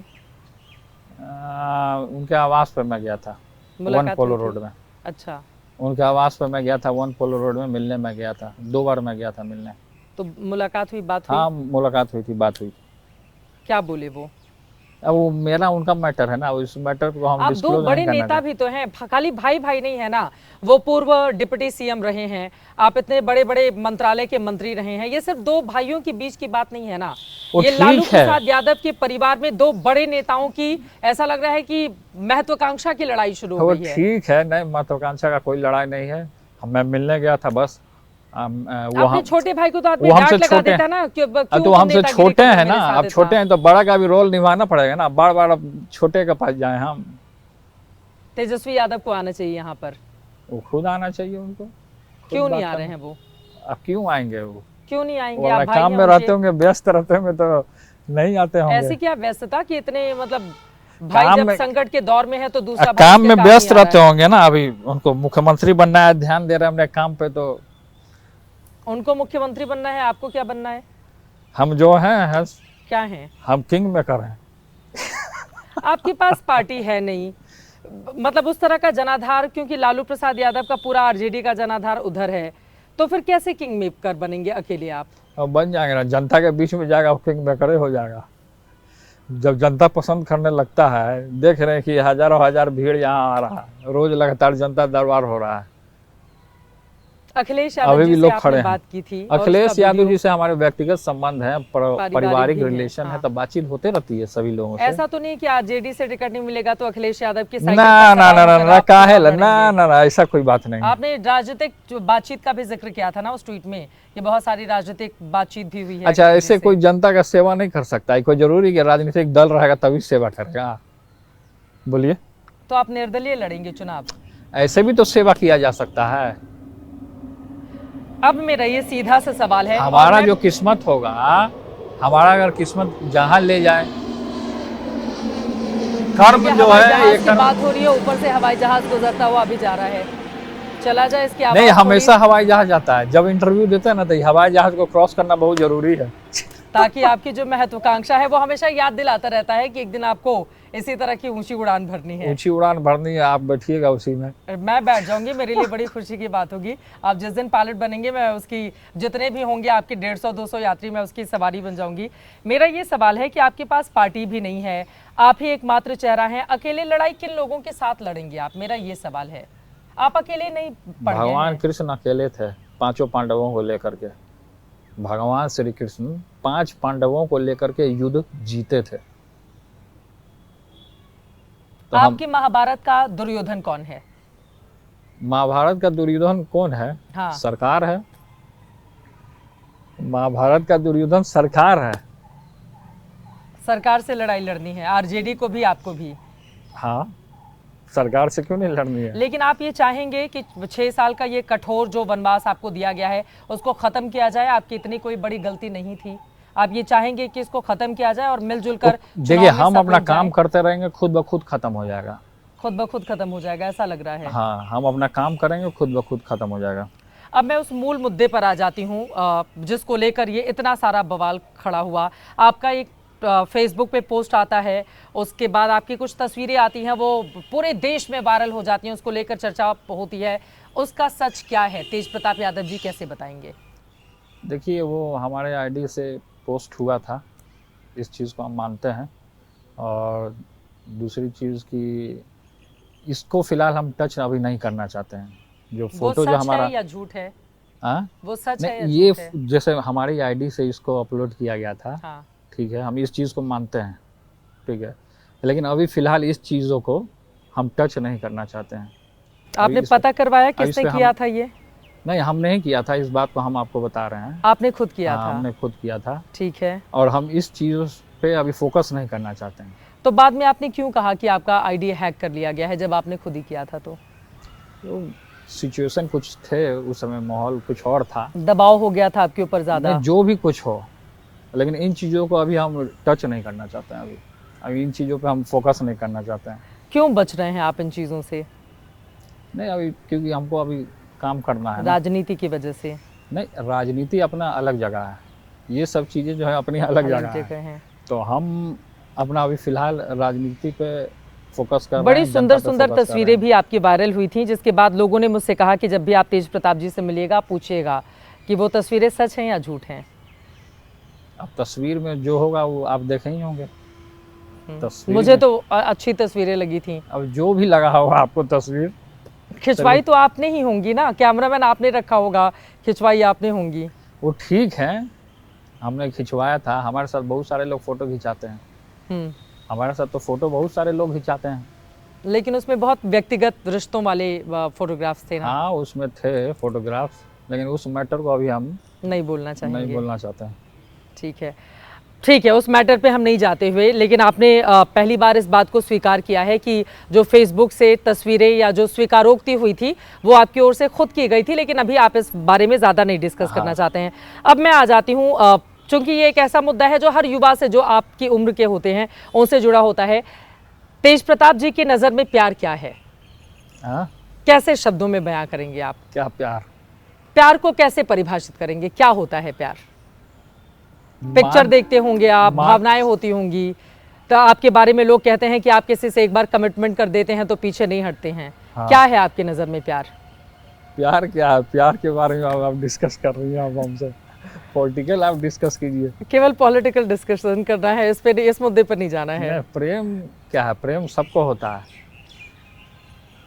Speaker 2: उनके आवास पर मैं गया था, वन पोलो रोड में।
Speaker 1: अच्छा,
Speaker 2: उनके आवास पर मैं गया था, वन पोलो रोड में मिलने में गया था। 2 बार मैं गया था मिलने।
Speaker 1: तो मुलाकात हुई, बात हुई?
Speaker 2: हाँ, मुलाकात हुई थी, बात हुई।
Speaker 1: क्या बोले वो?
Speaker 2: अब वो मेरा उनका मैटर है ना, उस मैटर को हम
Speaker 1: डिस्क्लोज नहीं करना। आप 2 बड़े नेता भी तो हैं, खाली भाई भाई नहीं है ना। वो पूर्व डिप्टी सीएम रहे हैं, आप इतने बड़े बड़े मंत्रालय के मंत्री रहे हैं। ये सिर्फ 2 भाइयों के बीच की बात नहीं है ना। ये लालू प्रसाद यादव के परिवार में 2 बड़े नेताओं की, ऐसा लग रहा है कि महत्वाकांक्षा की लड़ाई शुरू हो गई है।
Speaker 2: ठीक है, नहीं, महत्वाकांक्षा का कोई लड़ाई नहीं है। मैं मिलने गया था बस।
Speaker 1: अपने छोटे भाई को तो आदमी डांट लगा देता ना,
Speaker 2: तो हमसे छोटे हैं ना। अब छोटे हैं तो बड़ा का भी रोल निभाना पड़ेगा ना। बार बार अब छोटे के पास जाए हम।
Speaker 1: तेजस्वी यादव को आना चाहिए यहाँ पर।
Speaker 2: वो खुद आना चाहिए उनको।
Speaker 1: क्यों नहीं आ रहे हैं वो?
Speaker 2: अब क्यों आएंगे वो?
Speaker 1: क्यों नहीं आएंगे? आप
Speaker 2: काम में रहते होंगे, व्यस्त रहते होंगे तो नहीं आते होंगे।
Speaker 1: ऐसी क्या व्यस्तता कि इतने, मतलब भाई जब संकट के दौर में है तो दूसरा
Speaker 2: काम में व्यस्त रहते होंगे ना। अभी उनको मुख्यमंत्री बनना है, ध्यान दे रहे हैं अपने काम पे। तो
Speaker 1: उनको मुख्यमंत्री बनना है, आपको क्या बनना है?
Speaker 2: हम जो हैं
Speaker 1: क्या हैं?
Speaker 2: हम किंग मेकर हैं।
Speaker 1: आपके पास पार्टी है नहीं, मतलब उस तरह का जनाधार, क्योंकि लालू प्रसाद यादव का पूरा आरजेडी का जनाधार उधर है, तो फिर कैसे किंग मेकर बनेंगे अकेले आप?
Speaker 2: अब बन जाएंगे ना, जनता के बीच में जाएगा, किंग मेकर हो जाएगा। जब जनता पसंद करने लगता है, देख रहे हैं कि हजारों हजार भीड़ यहाँ आ रहा है, रोज लगातार जनता दरबार हो रहा है।
Speaker 1: अखिलेश यादव जी से आपने बात की थी?
Speaker 2: अखिलेश यादव जी से हमारे व्यक्तिगत संबंध है, पारिवारिक रिलेशन है, तो बातचीत होते रहती है सभी लोगों से।
Speaker 1: ऐसा तो नहीं कि आरजेडी से टिकट नहीं मिलेगा तो अखिलेश यादव की साइकिल
Speaker 2: ना, ऐसा कोई बात नहीं।
Speaker 1: आपने राजनीतिक बातचीत का भी जिक्र किया था ना उस ट्वीट में, कि बहुत सारी राजनीतिक बातचीत भी हुई है।
Speaker 2: अच्छा, ऐसे कोई जनता का सेवा नहीं कर सकता है। कोई जरूरी कि राजनीतिक दल रहेगा तभी सेवा करेगा? बोलिए।
Speaker 1: तो आप निर्दलीय लड़ेंगे चुनाव?
Speaker 2: ऐसे भी तो सेवा किया जा सकता है।
Speaker 1: अब मेरा ये सीधा सा सवाल है,
Speaker 2: हमारा जो किस्मत होगा, हमारा अगर किस्मत जहां ले जाए, कर्म जो है,
Speaker 1: एक बात हो रही है, ऊपर से हवाई जहाज गुजरता हुआ अभी जा रहा है, चला जाए इसकी आवाज
Speaker 2: नहीं, हमेशा हवाई जहाज जाता है। जब इंटरव्यू देते हैं ना तो हवाई जहाज को क्रॉस करना बहुत जरूरी है,
Speaker 1: ताकि आपकी जो महत्वाकांक्षा है वो हमेशा याद दिलाता रहता है कि एक दिन आपको इसी तरह की ऊंची उड़ान भरनी है।
Speaker 2: ऊंची उड़ान भरनी है, आप बैठिएगा उसी में।
Speaker 1: मैं बैठ जाऊंगी, मेरे लिए बड़ी खुशी की बात होगी। आप जिस दिन पायलट बनेंगे, मैं उसकी जितने भी होंगे आपके 150-200 यात्री, मैं उसकी सवारी बन जाऊंगी। मेरा ये सवाल है कि आपके पास पार्टी भी नहीं है, आप ही एकमात्र चेहरा हैं, अकेले लड़ाई किन लोगों के साथ लड़ेंगे आप? मेरा ये सवाल है। आप अकेले नहीं पड़ गए
Speaker 2: भगवान
Speaker 1: हैं।
Speaker 2: कृष्ण अकेले थे 5 पांडवों को लेकर के। भगवान श्री कृष्ण 5 पांडवों को लेकर के युद्ध जीते थे। तो
Speaker 1: आपकी महाभारत का दुर्योधन कौन है?
Speaker 2: महाभारत का दुर्योधन कौन है?
Speaker 1: हाँ।
Speaker 2: सरकार है। महाभारत का दुर्योधन सरकार है।
Speaker 1: सरकार से लड़ाई लड़नी है, आरजेडी को भी आपको भी।
Speaker 2: हाँ, सरकार से क्यों नहीं लड़नी है?
Speaker 1: लेकिन आप ये चाहेंगे कि 6 साल का ये कठोर जो वनवास आपको दिया गया है उसको खत्म किया जाए? आपकी इतनी कोई बड़ी गलती नहीं थी, आप ये चाहेंगे कि इसको खत्म किया जाए और मिलजुल कर
Speaker 2: देखिए, हम अपना काम करते रहेंगे, खुद ब खुद खत्म हो जाएगा।
Speaker 1: खुद ब खुद खत्म हो जाएगा, ऐसा लग रहा है?
Speaker 2: हाँ, हम अपना काम करेंगे, खुद ब खुद खत्म हो जाएगा।
Speaker 1: अब मैं उस मूल मुद्दे पर आ जाती हूँ जिसको लेकर ये इतना सारा बवाल खड़ा हुआ। आपका एक फेसबुक पे पोस्ट आता है, उसके बाद आपकी कुछ तस्वीरें आती हैं, वो पूरे देश में वायरल हो जाती हैं, उसको लेकर चर्चा होती है। उसका सच क्या है, तेज प्रताप यादव जी कैसे बताएंगे?
Speaker 2: देखिए, वो हमारे आईडी से पोस्ट हुआ था, इस चीज़ को हम मानते हैं। और दूसरी चीज़ कि इसको फिलहाल हम टच अभी नहीं करना चाहते हैं। जो फोटो जो हमारा
Speaker 1: है या झूठ है?
Speaker 2: हाँ,
Speaker 1: वो सच है या
Speaker 2: ये
Speaker 1: झूठ है?
Speaker 2: जैसे हमारी आईडी से इसको अपलोड किया गया था।
Speaker 1: हाँ।
Speaker 2: ठीक है, हम इस चीज़ को मानते हैं, ठीक है, लेकिन अभी फिलहाल इस चीज़ों को हम टच नहीं करना चाहते हैं।
Speaker 1: आपने पता करवाया किसने किया था ये?
Speaker 2: नहीं, हम नहीं किया था, इस बात को हम आपको बता रहे हैं।
Speaker 1: आपने खुद किया था?
Speaker 2: हमने खुद किया था।
Speaker 1: ठीक है।
Speaker 2: और हम इस चीज़ पे अभी फोकस नहीं करना चाहते हैं।
Speaker 1: तो बाद में आपने क्यों कहा कि आपका आईडी हैक कर लिया गया है, जब आपने खुद ही किया था? तो
Speaker 2: सिचुएशन कुछ थे उस समय, माहौल कुछ और था,
Speaker 1: दबाव हो गया था आपके ऊपर ज्यादा?
Speaker 2: जो भी कुछ हो, लेकिन इन चीज़ों को अभी हम टच नहीं करना चाहते हैं। अभी इन चीज़ों पे हम फोकस नहीं करना चाहते हैं।
Speaker 1: क्यों बच रहे हैं आप इन चीज़ों से?
Speaker 2: नहीं, अभी क्योंकि हमको अभी काम करना है।
Speaker 1: राजनीति की वजह से?
Speaker 2: नहीं, राजनीति अपना अलग जगह है, ये सब चीज़ें जो है अपनी अलग जगह है। तो हम अपना अभी फिलहाल राजनीति पे फोकस कर रहे हैं।
Speaker 1: बड़ी सुंदर सुंदर तस्वीरें भी आपकी वायरल हुई थी, जिसके बाद लोगों ने मुझसे कहा कि जब भी आप तेज प्रताप जी से मिलिएगा, पूछिएगा कि वो तस्वीरें सच हैं या झूठ हैं।
Speaker 2: अब तस्वीर में जो होगा वो आप देखे ही होंगे।
Speaker 1: मुझे तो अच्छी तस्वीरें लगी थी।
Speaker 2: अब जो भी लगा होगा आपको तस्वीर,
Speaker 1: खिंचवाई तो आपने ही होंगी ना, कैमरामैन आपने रखा होगा, खिंचवाई आपने होंगी।
Speaker 2: वो ठीक है, हमने खिंचवाया था। हमारे साथ बहुत सारे लोग फोटो खिंचाते हैं। हमारे साथ तो फोटो बहुत सारे लोग खिंचाते हैं,
Speaker 1: लेकिन उसमें बहुत व्यक्तिगत रिश्तों वाले फोटोग्राफ्स थे ना?
Speaker 2: हाँ, उसमें थे फोटोग्राफ्स, लेकिन उस मैटर को अभी हम
Speaker 1: नहीं बोलना
Speaker 2: चाहते हैं।
Speaker 1: ठीक है, उस मैटर पे हम नहीं जाते हुए, लेकिन आपने पहली बार इस बात को स्वीकार किया है कि जो फेसबुक से तस्वीरें या जो स्वीकारोक्ति हुई थी वो आपकी ओर से खुद की गई थी, लेकिन अभी आप इस बारे में ज़्यादा नहीं डिस्कस करना चाहते हैं। अब मैं आ जाती हूँ, चूंकि ये एक ऐसा मुद्दा है जो हर युवा से, जो आपकी उम्र के होते हैं, उनसे जुड़ा होता है। तेज प्रताप जी की नज़र में प्यार क्या है? कैसे शब्दों में बयां करेंगे आप?
Speaker 2: क्या
Speaker 1: प्यार को कैसे परिभाषित करेंगे? क्या होता है प्यार? पिक्चर देखते होंगे आप, भावनाएं होती होंगी, तो आपके बारे में लोग कहते हैं कि आप किसी से एक बार कमिटमेंट कर देते हैं तो पीछे नहीं हटते हैं। हाँ। क्या है आपकी नज़र में प्यार?
Speaker 2: प्यार क्या है? प्यार के बारे में आप डिस्कस कर रही हैं, आप हमसे पॉलिटिकल आप डिस्कस कीजिए।
Speaker 1: केवल पॉलिटिकल डिस्कशन करना है, इस मुद्दे पर नहीं जाना है।
Speaker 2: प्रेम क्या है? प्रेम सबको होता है।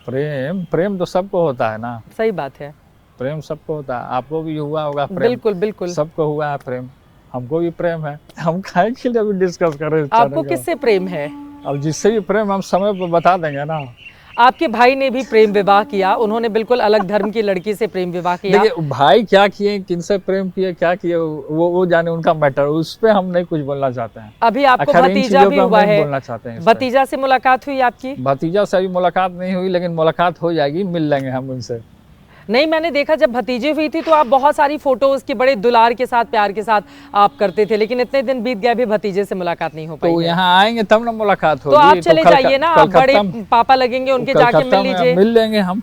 Speaker 2: प्रेम तो सबको होता है ना।
Speaker 1: सही बात है,
Speaker 2: प्रेम सबको होता है। आपको भी हुआ होगा प्रेम?
Speaker 1: बिल्कुल बिल्कुल,
Speaker 2: सबको हुआ है प्रेम, हमको भी प्रेम है। हम काहे के लिए अभी डिस्कस कर रहे हैं?
Speaker 1: आपको किससे प्रेम है?
Speaker 2: अब जिससे भी प्रेम हम समय पर बता देंगे ना।
Speaker 1: आपके भाई ने भी प्रेम विवाह किया, उन्होंने बिल्कुल अलग धर्म की लड़की से प्रेम विवाह किया।
Speaker 2: देखिए, भाई क्या किए, किनसे प्रेम किए, क्या किए, वो जाने, उनका मैटर, उस पे हम नहीं कुछ बोलना चाहते हैं।
Speaker 1: अभी आपको भतीजा भी हुआ है,
Speaker 2: बोलना चाहते हैं।
Speaker 1: भतीजा से मुलाकात हुई आपकी?
Speaker 2: भतीजा से अभी मुलाकात नहीं हुई, लेकिन मुलाकात हो जाएगी, मिल लेंगे हम उनसे।
Speaker 1: नहीं, मैंने देखा जब भतीजे हुई थी तो आप बहुत सारी फोटोज की बड़े दुलार के साथ, प्यार के साथ आप करते थे, लेकिन इतने दिन बीत गए, भी भतीजे से मुलाकात नहीं हो पाई।
Speaker 2: तो यहाँ आएंगे तब ना मुलाकात होगी।
Speaker 1: तो आप चले जाइए ना, आप बड़े पापा लगेंगे, उनके जाके मिल लीजिए।
Speaker 2: मिल लेंगे हम,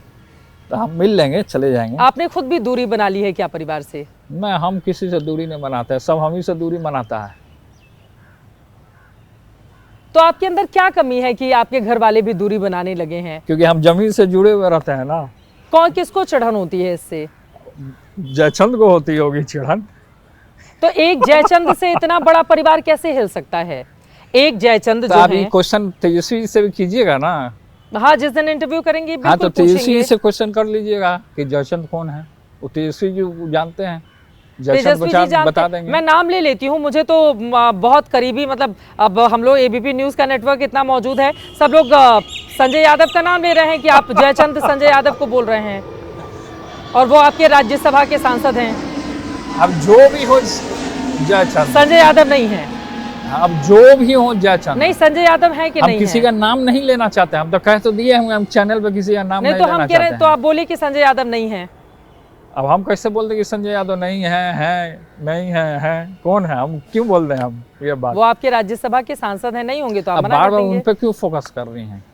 Speaker 2: तो हम मिल लेंगे, चले जाएंगे।
Speaker 1: आपने खुद भी दूरी बना ली है क्या परिवार से?
Speaker 2: हम किसी से दूरी नहीं बनाते हैं, सब हम ही से दूरी बनाता है।
Speaker 1: तो तो आपके अंदर क्या कमी है कि आपके घर वाले भी दूरी बनाने लगे हैं?
Speaker 2: क्योंकि हम जमीन से जुड़े हुए रहते हैं ना।
Speaker 1: कौन किसको चिढ़न होती है इससे?
Speaker 2: जयचंद को होती होगी चिढ़न।
Speaker 1: तो एक जयचंद से इतना बड़ा परिवार कैसे हिल सकता है? एक जयचंद
Speaker 2: तो
Speaker 1: जो
Speaker 2: आप
Speaker 1: है,
Speaker 2: ये क्वेश्चन तेजस्वी से भी कीजिएगा ना।
Speaker 1: हाँ, जिस दिन इंटरव्यू करेंगे
Speaker 2: हाँ, तो
Speaker 1: बिल्कुल
Speaker 2: तेजस्वी
Speaker 1: पूछेंगे।
Speaker 2: से क्वेश्चन कर लीजिएगा कि जयचंद कौन है। वो तेजस्वी जी जानते हैं, जयचंद
Speaker 1: तेजस्वी जी
Speaker 2: बता
Speaker 1: जानते,
Speaker 2: देंगे।
Speaker 1: मैं नाम ले लेती हूँ, मुझे तो बहुत करीबी, मतलब अब हम लोग एबीपी न्यूज का नेटवर्क इतना मौजूद है, सब लोग संजय यादव का नाम ले रहे हैं कि आप जयचंद संजय यादव को बोल रहे हैं, और वो आपके राज्यसभा के सांसद हैं।
Speaker 2: अब जो भी हो जयचंद,
Speaker 1: संजय यादव नहीं है?
Speaker 2: अब जो भी हो जयचंद।
Speaker 1: नहीं, संजय यादव है कि
Speaker 2: हम
Speaker 1: नहीं
Speaker 2: किसी
Speaker 1: है?
Speaker 2: का नाम नहीं लेना चाहते, हम तो कह तो दिए हुए, हम चैनल पे किसी का नाम
Speaker 1: नहीं
Speaker 2: नहीं
Speaker 1: तो
Speaker 2: लेना
Speaker 1: हम कह रहे
Speaker 2: चाहते
Speaker 1: हैं, तो आप बोलिए कि संजय यादव नहीं है।
Speaker 2: अब हम कैसे बोल दें कि संजय यादव नहीं है नहीं है कौन है? हम क्यों बोल रहे हैं हम ये बात?
Speaker 1: वो आपके राज्यसभा के सांसद हैं, नहीं होंगे तो आप
Speaker 2: अब
Speaker 1: मना
Speaker 2: बार
Speaker 1: कर
Speaker 2: बार
Speaker 1: देंगे।
Speaker 2: उन पे क्यों फोकस कर रही हैं?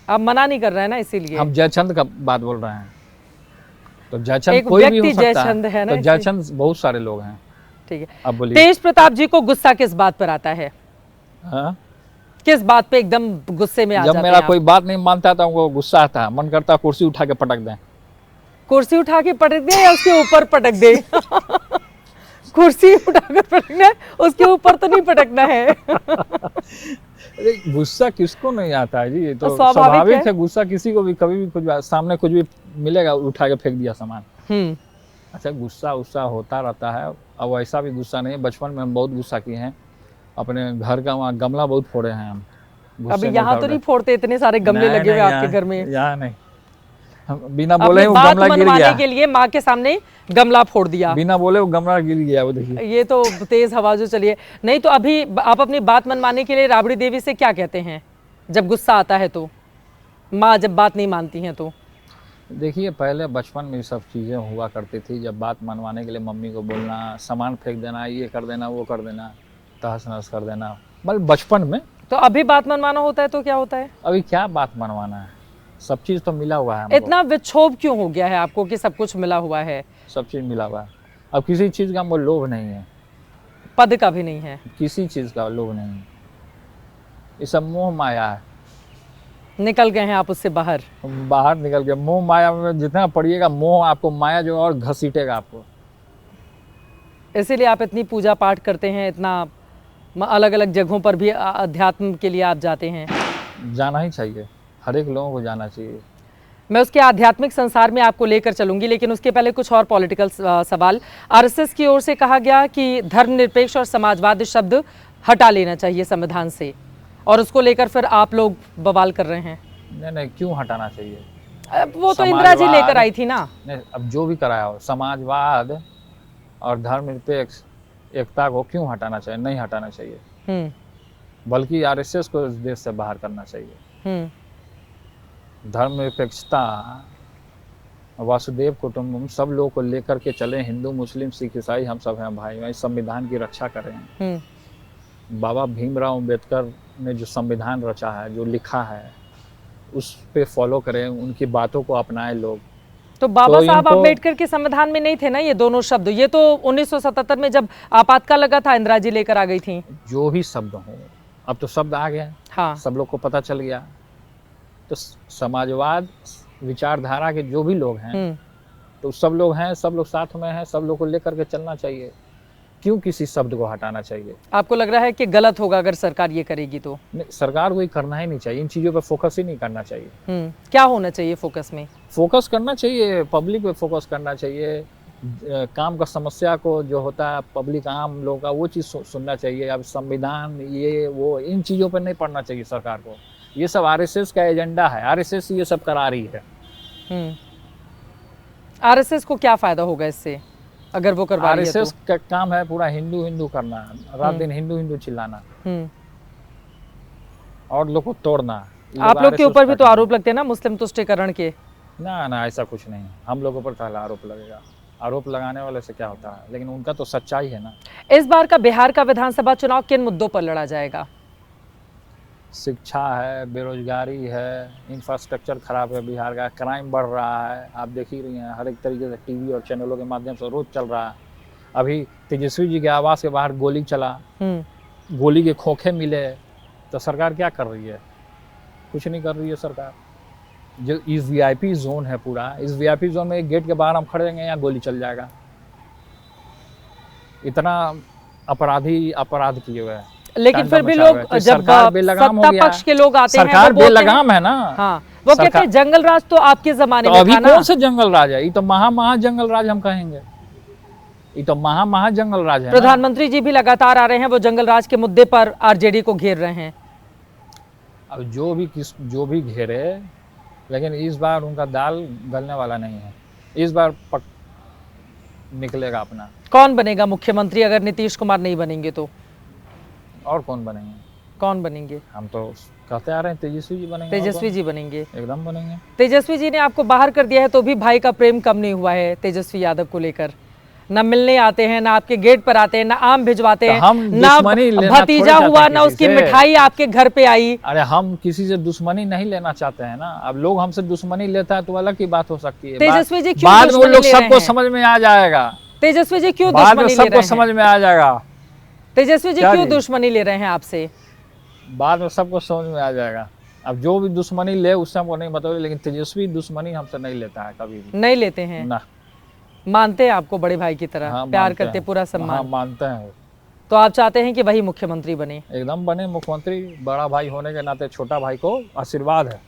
Speaker 1: आप मना नहीं कर रहे हैं ना, इसीलिए।
Speaker 2: हम जयचंद का बात बोल रहे हैं, तो जयचंद
Speaker 1: एक
Speaker 2: कोई भी हो
Speaker 1: व्यक्ति
Speaker 2: सकता
Speaker 1: जयचंद है ना,
Speaker 2: तो जयचंद बहुत सारे लोग हैं।
Speaker 1: ठीक है।
Speaker 2: अब बोलिए।
Speaker 1: तेज प्रताप जी को गुस्सा किस बात पर आता है?
Speaker 2: हाँ?
Speaker 1: किस बात पे एकदम गुस्से में आ
Speaker 2: जब
Speaker 1: जाते
Speaker 2: मेरा
Speaker 1: हैं
Speaker 2: कोई
Speaker 1: आप?
Speaker 2: बात नहीं मानता था, उनको गुस्सा आता है, मन करता है कुर्सी उठा के पटक दें।
Speaker 1: कुर्सी उठा के पटक दे या उसके ऊपर पटक दे? कुर्सी उठाकर पटकना है, उसके ऊपर तो नहीं पटकना है।
Speaker 2: अरे गुस्सा किसको नहीं आता है जी? ये तो
Speaker 1: स्वाभाविक
Speaker 2: स्वाभाविक
Speaker 1: है।
Speaker 2: है। गुस्सा किसी को भी कभी भी कुछ सामने कुछ भी मिलेगा उठा के फेंक दिया सामान। अच्छा, गुस्सा उस्सा होता रहता है। अब ऐसा भी गुस्सा नहीं है, बचपन में हम बहुत गुस्सा किए हैं, अपने घर का वहाँ गमला बहुत फोड़े हैं हम। गुस्से
Speaker 1: अभी
Speaker 2: में
Speaker 1: यहाँ तो
Speaker 2: उठा
Speaker 1: नहीं
Speaker 2: उठा-
Speaker 1: फोड़ते, इतने सारे गमले
Speaker 2: नहीं,
Speaker 1: लगे हुए
Speaker 2: नहीं,
Speaker 1: आपके घर में।
Speaker 2: यहाँ नहीं, हम बिना बोले
Speaker 1: अपनी
Speaker 2: ही वो
Speaker 1: बात
Speaker 2: गमला गिर
Speaker 1: मनवाने
Speaker 2: गया।
Speaker 1: के लिए माँ के सामने गमला फोड़ दिया।
Speaker 2: बिना बोले वो गमला गिर गया, वो देखिए।
Speaker 1: ये तो तेज हवा जो चली है। नहीं तो अभी आप अपनी बात मनवाने के लिए राबड़ी देवी से क्या कहते हैं जब गुस्सा आता है तो? माँ जब बात नहीं मानती हैं तो?
Speaker 2: देखिए, पहले बचपन में ये सब चीज़ें हुआ करती थी। जब बात मनवाने के लिए मम्मी को बोलना, सामान फेंक देना, ये कर देना, वो कर देना, तहस नहस कर देना, मतलब बचपन में।
Speaker 1: तो अभी बात मनवाना होता है तो क्या होता है?
Speaker 2: अभी क्या बात मनवाना है? सब चीज़ तो मिला हुआ है हमको।
Speaker 1: इतना विक्षोभ क्यों हो गया है आपको कि सब कुछ मिला हुआ है?
Speaker 2: सब चीज़ मिला हुआ है। अब किसी चीज़ का हमको लोभ नहीं है,
Speaker 1: पद का भी नहीं है,
Speaker 2: किसी चीज़ का लोभ नहीं है। ये सब मोह माया है।
Speaker 1: निकल गए हैं आप उससे बाहर।
Speaker 2: बाहर निकल के मोह माया में जितना पड़िएगा, मोह आपको माया जो और घसीटेगा आपको।
Speaker 1: इसीलिए आप इतनी पूजा पाठ करते हैं, इतना अलग अलग जगहों पर भी अध्यात्म के लिए आप जाते हैं।
Speaker 2: जाना ही चाहिए, हर एक लोगों को जाना चाहिए।
Speaker 1: मैं उसके आध्यात्मिक संसार में आपको लेकर चलूंगी, लेकिन उसके पहले कुछ और पॉलिटिकल सवाल। आरएसएस की ओर से कहा गया कि धर्मनिरपेक्ष और समाजवाद शब्द हटा लेना चाहिए संविधान से, और उसको लेकर फिर आप लोग बवाल कर रहे हैं।
Speaker 2: नहीं, क्यों हटाना चाहिए?
Speaker 1: वो तो इंदिरा जी
Speaker 2: समाजवाद-
Speaker 1: लेकर आई थी ना।
Speaker 2: नहीं, अब जो भी कराया हो, समाजवाद और धर्मनिरपेक्ष एकता को क्यों हटाना चाहिए? नहीं हटाना चाहिए, बल्कि आरएसएस को इस देश से बाहर करना चाहिए। धर्मनिरपेक्षता, वासुदेव कुटुंबम, सब लोगों को लेकर के चले। हिंदू मुस्लिम सिख ईसाई हम सब हैं भाई, वही संविधान की रक्षा करें। बाबा भीमराव अंबेडकर ने जो संविधान रचा है, जो लिखा है, उस पे फॉलो करें, उनकी बातों को अपनाएं लोग।
Speaker 1: तो बाबा
Speaker 2: तो
Speaker 1: साहब
Speaker 2: इनको-
Speaker 1: अम्बेडकर के संविधान में नहीं थे ना ये दोनों शब्द? ये तो 1977 में जब आपातकाल लगा था, इंदिरा जी लेकर आ गई थी।
Speaker 2: जो भी शब्द हो, अब तो शब्द आ गए,
Speaker 1: हाँ,
Speaker 2: सब लोग को पता चल गया। तो समाजवाद विचारधारा के जो भी लोग हैं, तो सब लोग हैं, सब लोग साथ में हैं, सब लोग को लेकर के चलना चाहिए। क्यों किसी शब्द को हटाना चाहिए?
Speaker 1: आपको लग रहा है कि गलत होगा अगर सरकार ये करेगी तो?
Speaker 2: नहीं, सरकार को ये करना ही नहीं चाहिए, इन चीज़ों पर फोकस ही नहीं करना चाहिए।
Speaker 1: क्या होना चाहिए फोकस में?
Speaker 2: फोकस करना चाहिए, पब्लिक पे फोकस करना चाहिए। काम का समस्या को जो होता है पब्लिक आम लोगों का, वो चीज़ सुनना चाहिए। अब संविधान ये वो इन चीज़ों पर नहीं पढ़ना चाहिए सरकार को। ये सब आरएसएस का एजेंडा है, आरएसएस ये सब करा रही है।
Speaker 1: आरएसएस को क्या फायदा होगा इससे अगर वो करवा रही है तो?
Speaker 2: आरएसएस का काम है पूरा हिंदू हिंदू करना, रात दिन हिंदू हिंदू चिल्लाना और लोग को तोड़ना।
Speaker 1: आप लोग के ऊपर भी तो आरोप लगते हैं ना मुस्लिम तुष्टीकरण के?
Speaker 2: ना, ऐसा कुछ नहीं। हम लोगों पर पहला आरोप लगेगा? आरोप लगाने वाले से क्या होता है? लेकिन उनका तो सच्चाई है ना।
Speaker 1: इस बार का बिहार का विधानसभा चुनाव किन मुद्दों पर लड़ा जाएगा?
Speaker 2: शिक्षा है, बेरोजगारी है, इंफ्रास्ट्रक्चर खराब है बिहार का, क्राइम बढ़ रहा है, आप देख ही रही हैं, हर एक तरीके से टीवी और चैनलों के माध्यम से रोज चल रहा है। अभी तेजस्वी जी के आवास के बाहर गोली चला, गोली के खोखे मिले, तो सरकार क्या कर रही है? कुछ नहीं कर रही है सरकार। जो इस वीआईपी जोन है पूरा, इस वीआईपी जोन में एक गेट के बाहर हम खड़े रहेंगे, यहाँ गोली चल जाएगा। इतना अपराधी अपराध किए हुए हैं।
Speaker 1: लेकिन फिर भी लोग
Speaker 2: तो
Speaker 1: जब
Speaker 2: सरकार बेलगाम हो
Speaker 1: सत्ता
Speaker 2: गया।
Speaker 1: पक्ष के लोग आते हैं
Speaker 2: सरकार
Speaker 1: वो बोलते हैं,
Speaker 2: बेलगाम है ना।
Speaker 1: हाँ, वो कहते हैं जंगल राज तो आपके जमाने
Speaker 2: तो
Speaker 1: में
Speaker 2: अभी
Speaker 1: था ना।
Speaker 2: कौन सा जंगल राज है? ये तो महा जंगल राज हम कहेंगे। ये तो महा जंगल राज है।
Speaker 1: प्रधानमंत्री जी भी लगातार आ रहे हैं, वो जंगल राज के मुद्दे पर आरजेडी को घेर रहे हैं।
Speaker 2: अब जो भी घेरे, लेकिन इस बार उनका दाल गलने वाला नहीं है। इस बार निकलेगा अपना।
Speaker 1: कौन बनेगा मुख्यमंत्री अगर नीतीश कुमार नहीं बनेंगे तो?
Speaker 2: और कौन बनेंगे?
Speaker 1: कौन बनेंगे?
Speaker 2: हम तो कहते आ रहे हैं तेजस्वी जी बनेंगे।
Speaker 1: तेजस्वी जी बनेंगे,
Speaker 2: एकदम बनेंगे।
Speaker 1: तेजस्वी जी ने आपको बाहर कर दिया है तो भी भाई का प्रेम कम नहीं हुआ है तेजस्वी यादव को लेकर। ना मिलने आते हैं, ना आपके गेट पर आते हैं, ना आम भिजवाते हैं, ना भतीजा हुआ, ना उसकी मिठाई आपके घर पे आई।
Speaker 2: अरे हम किसी से दुश्मनी नहीं लेना चाहते हैं ना। अब लोग हमसे दुश्मनी लेता है तो अलग की बात हो सकती है।
Speaker 1: तेजस्वी जी क्यों
Speaker 2: बाद में लोग
Speaker 1: दुश्मनी ले रहे
Speaker 2: सबको
Speaker 1: हैं?
Speaker 2: समझ में आ जाएगा।
Speaker 1: तेजस्वी जी क्यों
Speaker 2: बाद में
Speaker 1: दुश्मनी ले
Speaker 2: सबको
Speaker 1: रहे
Speaker 2: समझ
Speaker 1: हैं?
Speaker 2: में आ जाएगा।
Speaker 1: तेजस्वी जी
Speaker 2: क्या
Speaker 1: क्यों
Speaker 2: जी?
Speaker 1: दुश्मनी ले रहे हैं आपसे?
Speaker 2: बाद में सबको समझ में आ जाएगा। अब जो भी दुश्मनी ले उससे हमको नहीं मतलब, लेकिन तेजस्वी दुश्मनी हमसे नहीं लेता है कभी भी।
Speaker 1: नहीं लेते हैं
Speaker 2: ना,
Speaker 1: मानते हैं आपको बड़े भाई की तरह,
Speaker 2: हाँ,
Speaker 1: प्यार
Speaker 2: मानते
Speaker 1: करते,
Speaker 2: हैं।
Speaker 1: पूरा
Speaker 2: हाँ,
Speaker 1: सम्मान।
Speaker 2: मानते हैं।
Speaker 1: तो आप चाहते हैं कि वही मुख्यमंत्री बने?
Speaker 2: एकदम बने मुख्यमंत्री। बड़ा भाई होने के नाते छोटा भाई को आशीर्वाद है।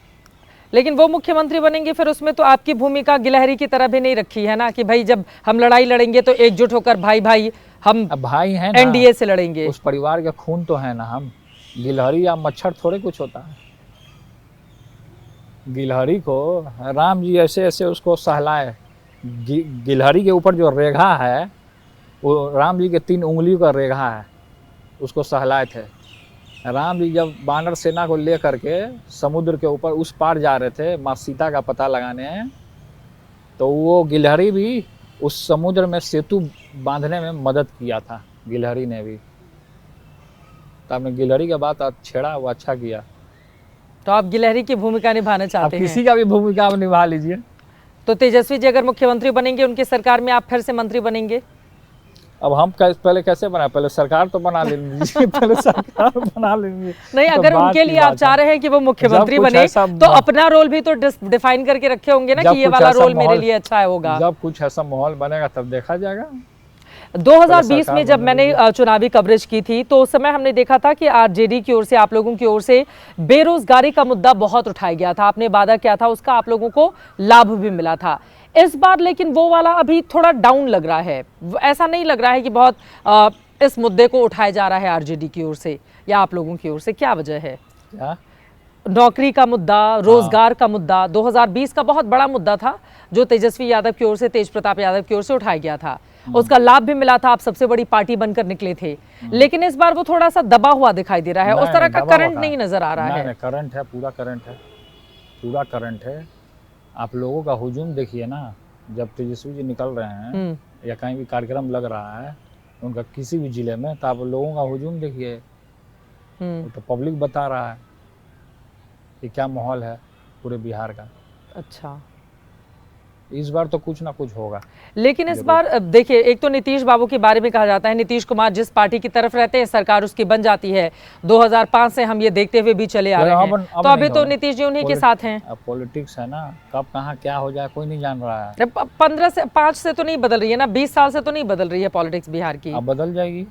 Speaker 1: लेकिन वो मुख्यमंत्री बनेंगे फिर उसमें तो आपकी भूमिका गिलहरी की तरह भी नहीं रखी है ना, कि भाई जब हम लड़ाई लड़ेंगे तो एकजुट होकर भाई भाई हम
Speaker 2: अब भाई हैं ना,
Speaker 1: एनडीए से लड़ेंगे।
Speaker 2: उस परिवार के खून तो है ना हम। गिलहरी या मच्छर थोड़े कुछ होता है। गिलहरी को राम जी ऐसे ऐसे उसको सहलाए। गिलहरी के ऊपर जो रेखा है वो राम जी के 3 उंगलियों का रेखा है, उसको सहलाए थे। राम जी जब वानर सेना को ले करके समुद्र के ऊपर उस पार जा रहे थे माँ सीता का पता लगाने, तो वो गिलहरी भी उस समुद्र में सेतु बांधने में मदद किया था। गिलहरी ने भी। तो आपने गिलहरी का बात छेड़ा, वो अच्छा किया।
Speaker 1: तो आप गिलहरी की भूमिका निभाना
Speaker 2: आप
Speaker 1: चाहते हैं?
Speaker 2: किसी का भी भूमिका आप निभा लीजिए।
Speaker 1: तो तेजस्वी जी अगर मुख्यमंत्री बनेंगे, उनकी सरकार में आप फिर से मंत्री बनेंगे?
Speaker 2: अब हम पहले कैसे बनाए? पहले सरकार तो बना लीजिए। पहले सरकार बना लीजिए।
Speaker 1: नहीं,
Speaker 2: तो
Speaker 1: अगर
Speaker 2: बात
Speaker 1: उनके
Speaker 2: की
Speaker 1: लिए आप
Speaker 2: बात
Speaker 1: चाह
Speaker 2: है।
Speaker 1: रहे हैं कि वो मुख्यमंत्री
Speaker 2: जब कुछ
Speaker 1: बने
Speaker 2: ऐसा
Speaker 1: तो अपना रोल भी तो डिफाइन करके रखे होंगे ना,
Speaker 2: जब
Speaker 1: कि ये
Speaker 2: कुछ
Speaker 1: वाला
Speaker 2: ऐसा
Speaker 1: रोल मेरे
Speaker 2: माहौल-
Speaker 1: लिए अच्छा होगा।
Speaker 2: जब कुछ ऐसा माहौल बनेगा तब देखा जाएगा।
Speaker 1: 2020 में जब
Speaker 2: बनने
Speaker 1: मैंने चुनावी कवरेज की थी तो उस समय हमने देखा था कि आरजेडी की ओर से, आप लोगों की ओर से बेरोजगारी का मुद्दा बहुत उठाया गया था। आपने वादा किया था, उसका आप लोगों को लाभ भी मिला था। इस बार लेकिन वो वाला अभी थोड़ा डाउन लग रहा है। ऐसा नहीं लग रहा है कि बहुत इस मुद्दे को उठाया जा रहा है आरजेडी की ओर से या आप लोगों की ओर से। क्या वजह है?
Speaker 2: क्या?
Speaker 1: नौकरी का मुद्दा, रोजगार का मुद्दा 2020 का बहुत बड़ा मुद्दा था, जो तेजस्वी यादव की ओर से, तेज प्रताप यादव की ओर से उठाया गया था। उसका लाभ भी मिला था, आप सबसे बड़ी पार्टी बनकर निकले थे। लेकिन इस बार वो थोड़ा सा दबा हुआ दिखाई दे रहा है, उस तरह का करंट नहीं नजर आ रहा है।
Speaker 2: करंट है, पूरा करंट है, पूरा करंट है। आप लोगों का हुजूम देखिए ना, जब तेजस्वी जी निकल रहे हैं या कहीं भी कार्यक्रम लग रहा है उनका किसी भी जिले में, तो आप लोगों का हुजूम देखिए। तो पब्लिक बता रहा है कि क्या माहौल है पूरे बिहार का।
Speaker 1: अच्छा,
Speaker 2: इस बार तो कुछ ना कुछ होगा।
Speaker 1: लेकिन इस बार देखिए, एक तो नीतीश बाबू के बारे में कहा जाता है, नीतीश कुमार जिस पार्टी की तरफ रहते हैं सरकार उसकी बन जाती है। 2005 से हम ये देखते हुए भी चले आ रहे हैं। तो अभी तो नीतीश जी उन्हीं के साथ हैं।
Speaker 2: अब पॉलिटिक्स है ना, कब कहाँ क्या हो जाए कोई नहीं जान रहा है।
Speaker 1: 5 से तो नहीं बदल रही है ना, 20 साल से तो नहीं बदल रही है पॉलिटिक्स बिहार की।
Speaker 2: अब बदल जाएगी,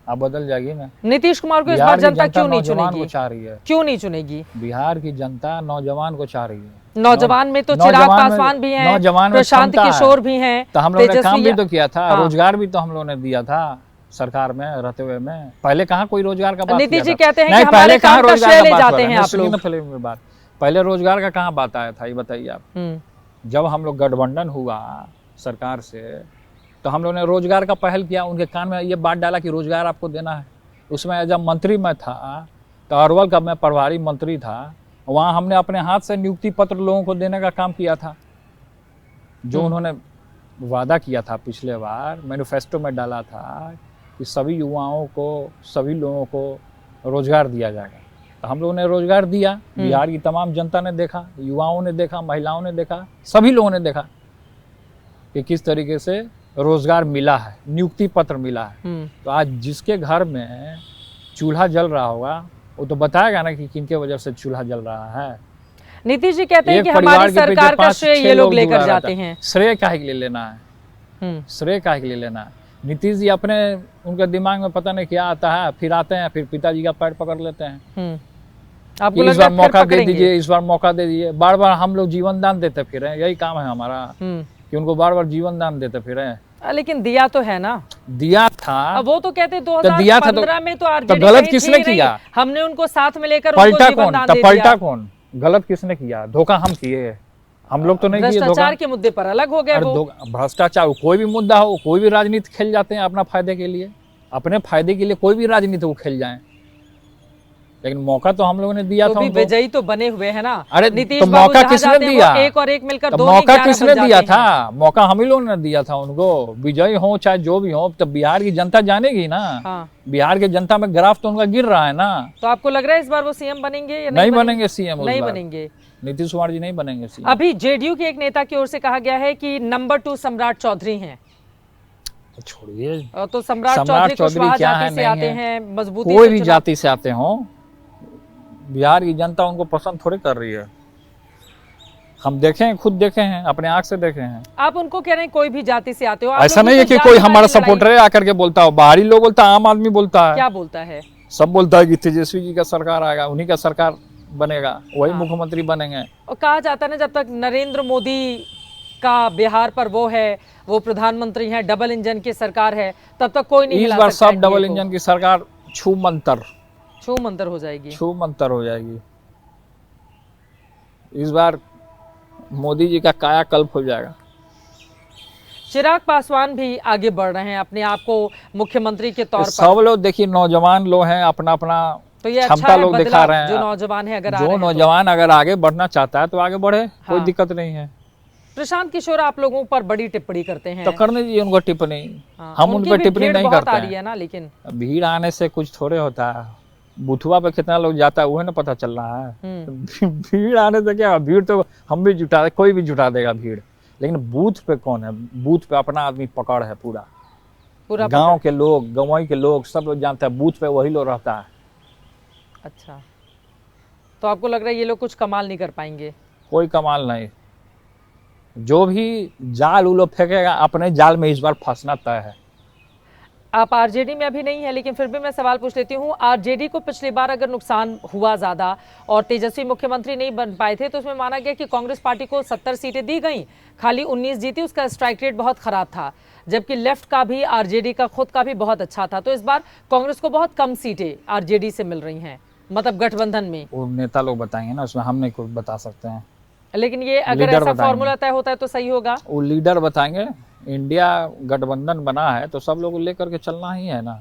Speaker 2: अब बदल जाएगी ना।
Speaker 1: नीतीश कुमार को इस बार जनता क्यों नहीं
Speaker 2: नौजवान
Speaker 1: चुनेगी?
Speaker 2: को चाह रही है।
Speaker 1: क्यों नहीं चुनेगी?
Speaker 2: बिहार की जनता नौजवान को चाह रही है।
Speaker 1: नौजवान में तो चिराग पासवान भी हैं, प्रशांत किशोर भी हैं।
Speaker 2: तो हम लोगों ने काम भी तो किया था, रोजगार भी तो हम लोगों ने दिया था सरकार में रहते हुए में। पहले कहाँ कोई रोजगार का बात?
Speaker 1: नीतीश जी कहते हैं कि
Speaker 2: पहले
Speaker 1: हमारे
Speaker 2: कहाँ
Speaker 1: काम का
Speaker 2: रोजगार
Speaker 1: श्रेय
Speaker 2: का
Speaker 1: ले
Speaker 2: बात
Speaker 1: जाते हैं आप लोग।
Speaker 2: बात पहले रोजगार का कहाँ बात आया था, ये बताइए आप। जब हम लोग गठबंधन हुआ सरकार से तो हम लोगों ने रोजगार का पहल किया। उनके कान में ये बात डाला कि रोजगार आपको देना है। उसमें जब मंत्री मैं था तो अरवल का मैं प्रभारी मंत्री था, वहाँ हमने अपने हाथ से नियुक्ति पत्र लोगों को देने का काम किया था। जो उन्होंने वादा किया था पिछले बार मैनिफेस्टो में डाला था कि सभी युवाओं को, सभी लोगों को रोजगार दिया जाएगा, तो हम लोगों ने रोजगार दिया। बिहार की तमाम जनता ने देखा, युवाओं ने देखा, महिलाओं ने देखा, सभी लोगों ने देखा कि किस तरीके से रोजगार मिला है, नियुक्ति पत्र मिला है। तो आज जिसके घर में चूल्हा जल रहा होगा, वो तो बताएगा ना कि किनके वजह से चूल्हा जल रहा है।
Speaker 1: नीतीश जी कहते हैं
Speaker 2: एक
Speaker 1: कि
Speaker 2: परिवार
Speaker 1: हमारी
Speaker 2: के पीछे
Speaker 1: सरकार का
Speaker 2: 5-6
Speaker 1: श्रेय ये लोग
Speaker 2: लोग
Speaker 1: लेकर
Speaker 2: जुड़ा
Speaker 1: जाते
Speaker 2: रहता है।
Speaker 1: हैं।
Speaker 2: श्रेय काहे के लिए लेना है?
Speaker 1: हम्म।
Speaker 2: श्रेय काहे के लिए लेना है? नीतीश जी अपने, उनके दिमाग में पता नहीं क्या आता है, फिर आते हैं, फिर पिताजी का पैर पकड़ लेते हैं
Speaker 1: आपको
Speaker 2: कि
Speaker 1: लग
Speaker 2: इस
Speaker 1: रहा
Speaker 2: बार
Speaker 1: है फिर
Speaker 2: मौका दे
Speaker 1: पकड़ेंगे?
Speaker 2: दीजिए, इस बार मौका दे दीजिए। बार बार हम लोग जीवन दान देते फिर हैं, यही काम है हमारा कि उनको बार बार जीवन दान देते फिर हैं।
Speaker 1: लेकिन दिया तो है ना,
Speaker 2: दिया था।
Speaker 1: अब वो तो कहते हैं
Speaker 2: दिया था
Speaker 1: 2015 में तो
Speaker 2: तो
Speaker 1: आरजेडी
Speaker 2: गलत
Speaker 1: कहीं
Speaker 2: किसने
Speaker 1: थी नहीं,
Speaker 2: किया?
Speaker 1: हमने उनको साथ में लेकर उनको
Speaker 2: पलटा
Speaker 1: जीवन
Speaker 2: कौन?
Speaker 1: दान
Speaker 2: तब
Speaker 1: दे
Speaker 2: पलटा
Speaker 1: दिया।
Speaker 2: कौन? गलत किसने किया? धोखा हम किए, हम लोग तो नहीं किए धोखा।
Speaker 1: भ्रष्टाचार के मुद्दे पर अलग हो गए वो।
Speaker 2: भ्रष्टाचार कोई भी मुद्दा हो, कोई भी राजनीति खेल जाते हैं अपना फायदे के लिए, अपने फायदे के लिए कोई भी राजनीति वो खेल जाए, लेकिन मौका तो हम लोगों ने दिया
Speaker 1: तो
Speaker 2: था
Speaker 1: भी
Speaker 2: उनको।
Speaker 1: विजयी तो बने हुए हैं ना।
Speaker 2: अरे
Speaker 1: नीतीश
Speaker 2: तो
Speaker 1: बाबू
Speaker 2: मौका
Speaker 1: जहाँ
Speaker 2: किसने
Speaker 1: जाते हैं,
Speaker 2: दिया?
Speaker 1: वो एक और एक मिलकर
Speaker 2: तो
Speaker 1: दो
Speaker 2: मौका
Speaker 1: 11
Speaker 2: किसने
Speaker 1: बन
Speaker 2: दिया
Speaker 1: जाते हैं।
Speaker 2: था? मौका हम ही लोगों ने दिया था उनको। विजयी हो चाहे जो भी हो, तब बिहार की जनता जानेगी ना।
Speaker 1: हाँ।
Speaker 2: बिहार की जनता में ग्राफ तो उनका गिर रहा है ना।
Speaker 1: तो आपको लग रहा है इस बार वो सीएम बनेंगे या
Speaker 2: नहीं बनेंगे सीएम?
Speaker 1: नहीं बनेंगे।
Speaker 2: नीतीश कुमार जी नहीं बनेंगे सीएम।
Speaker 1: अभी जेडीयू के एक नेता की ओर से कहा गया है कि नंबर 2 सम्राट चौधरी हैं।
Speaker 2: छोड़िए,
Speaker 1: तो सम्राट चौधरी कुशवाहा जाति से आते हैं, मजबूती
Speaker 2: कोई
Speaker 1: से
Speaker 2: भी
Speaker 1: चुनाव-
Speaker 2: जाति से आते हो, बिहार की जनता उनको पसंद थोड़ी कर रही है। हम देखे हैं, खुद देखे हैं, अपने आंख से देखे हैं।
Speaker 1: आप उनको कह रहे हैं कोई भी जाति से आते हो, आप
Speaker 2: ऐसा
Speaker 1: लोगों
Speaker 2: नहीं है
Speaker 1: को
Speaker 2: कि
Speaker 1: जाति
Speaker 2: कोई
Speaker 1: वाली
Speaker 2: हमारा
Speaker 1: लड़ाई-
Speaker 2: सपोर्टर है आकर के बोलता हो। बाहरी लोग बोलता है, आम आदमी बोलता है,
Speaker 1: क्या बोलता है?
Speaker 2: सब बोलता है कि तेजस्वी जी का सरकार आएगा, उन्हीं का सरकार बनेगा, वही
Speaker 1: हाँ।
Speaker 2: मुख्यमंत्री बनेंगे।
Speaker 1: और कहा जाता है ना, जब तक नरेंद्र मोदी का बिहार पर वो है, वो प्रधानमंत्री हैं, डबल इंजन की सरकार है, तब तक कोई नहीं
Speaker 2: इस
Speaker 1: हिला
Speaker 2: बार
Speaker 1: सकता
Speaker 2: सब
Speaker 1: एनडीए
Speaker 2: डबल
Speaker 1: को।
Speaker 2: इंजन की सरकार छू
Speaker 1: मंतर हो जाएगी।
Speaker 2: हो जाएगी। इस बार मोदी जी का कायाकल्प हो जाएगा।
Speaker 1: चिराग पासवान भी आगे बढ़ रहे हैं अपने आप को मुख्यमंत्री के तौर पर।
Speaker 2: सब लोग देखिए, नौजवान लोग हैं, अपना अपना
Speaker 1: तो ये अच्छा
Speaker 2: क्षमता
Speaker 1: है
Speaker 2: लोग दिखा
Speaker 1: बदलाव,
Speaker 2: रहे हैं।
Speaker 1: जो नौजवान है अगर आ
Speaker 2: जो
Speaker 1: रहे हैं तो।
Speaker 2: नौजवान अगर आगे बढ़ना चाहता है तो आगे बढ़े, कोई
Speaker 1: हाँ।
Speaker 2: दिक्कत नहीं है।
Speaker 1: प्रशांत किशोर आप लोगों पर बड़ी टिप्पणी करते हैं।
Speaker 2: तो करने दीजिए उनको टिप्पणी,
Speaker 1: हाँ,
Speaker 2: हम उन
Speaker 1: उनकी
Speaker 2: पर
Speaker 1: भी
Speaker 2: टिप्पणी
Speaker 1: भीड़
Speaker 2: नहीं
Speaker 1: बहुत
Speaker 2: करते
Speaker 1: आ
Speaker 2: हैं।
Speaker 1: रही है ना, लेकिन
Speaker 2: भीड़ आने से कुछ थोड़े होता है। बुथुआ पे कितना लोग जाता है वही ना पता चल रहा है। भीड़ आने से क्या, भीड़ तो हम भी जुटा, कोई भी जुटा देगा भीड़, लेकिन बूथ पे कौन है? बूथ पे अपना आदमी पकड़ है पूरा गांव के लोग, गंवई के लोग, सब लोग जानते हैं, बूथ पे वही लोग रहता है।
Speaker 1: अच्छा, तो आपको लग रहा है ये लोग कुछ कमाल नहीं कर पाएंगे?
Speaker 2: कोई कमाल नहीं। जो भी जाल वो लोग फेंकेगा, अपने जाल में इस बार फंसना तय है।
Speaker 1: आप आरजेडी में अभी नहीं है, लेकिन फिर भी मैं सवाल पूछ लेती हूँ, आरजेडी को पिछली बार अगर नुकसान हुआ ज्यादा और तेजस्वी मुख्यमंत्री नहीं बन पाए थे, तो उसमें माना गया कि कांग्रेस पार्टी को 70 सीटें दी गई, खाली 19 जीती, उसका स्ट्राइक रेट बहुत खराब था, जबकि लेफ्ट का भी, आरजेडी का खुद का भी बहुत अच्छा था। तो इस बार कांग्रेस को बहुत कम सीटें आरजेडी से मिल रही हैं, मतलब गठबंधन में।
Speaker 2: वो नेता लोग बताएंगे ना, उसमें हम नहीं कुछ बता सकते हैं।
Speaker 1: लेकिन ये अगर
Speaker 2: लीडर
Speaker 1: ऐसा
Speaker 2: बताएंगे।
Speaker 1: फॉर्मूला तय होता है तो सही होगा।
Speaker 2: वो लीडर बताएंगे। इंडिया गठबंधन बना है तो सब लोग लेकर के चलना ही है ना,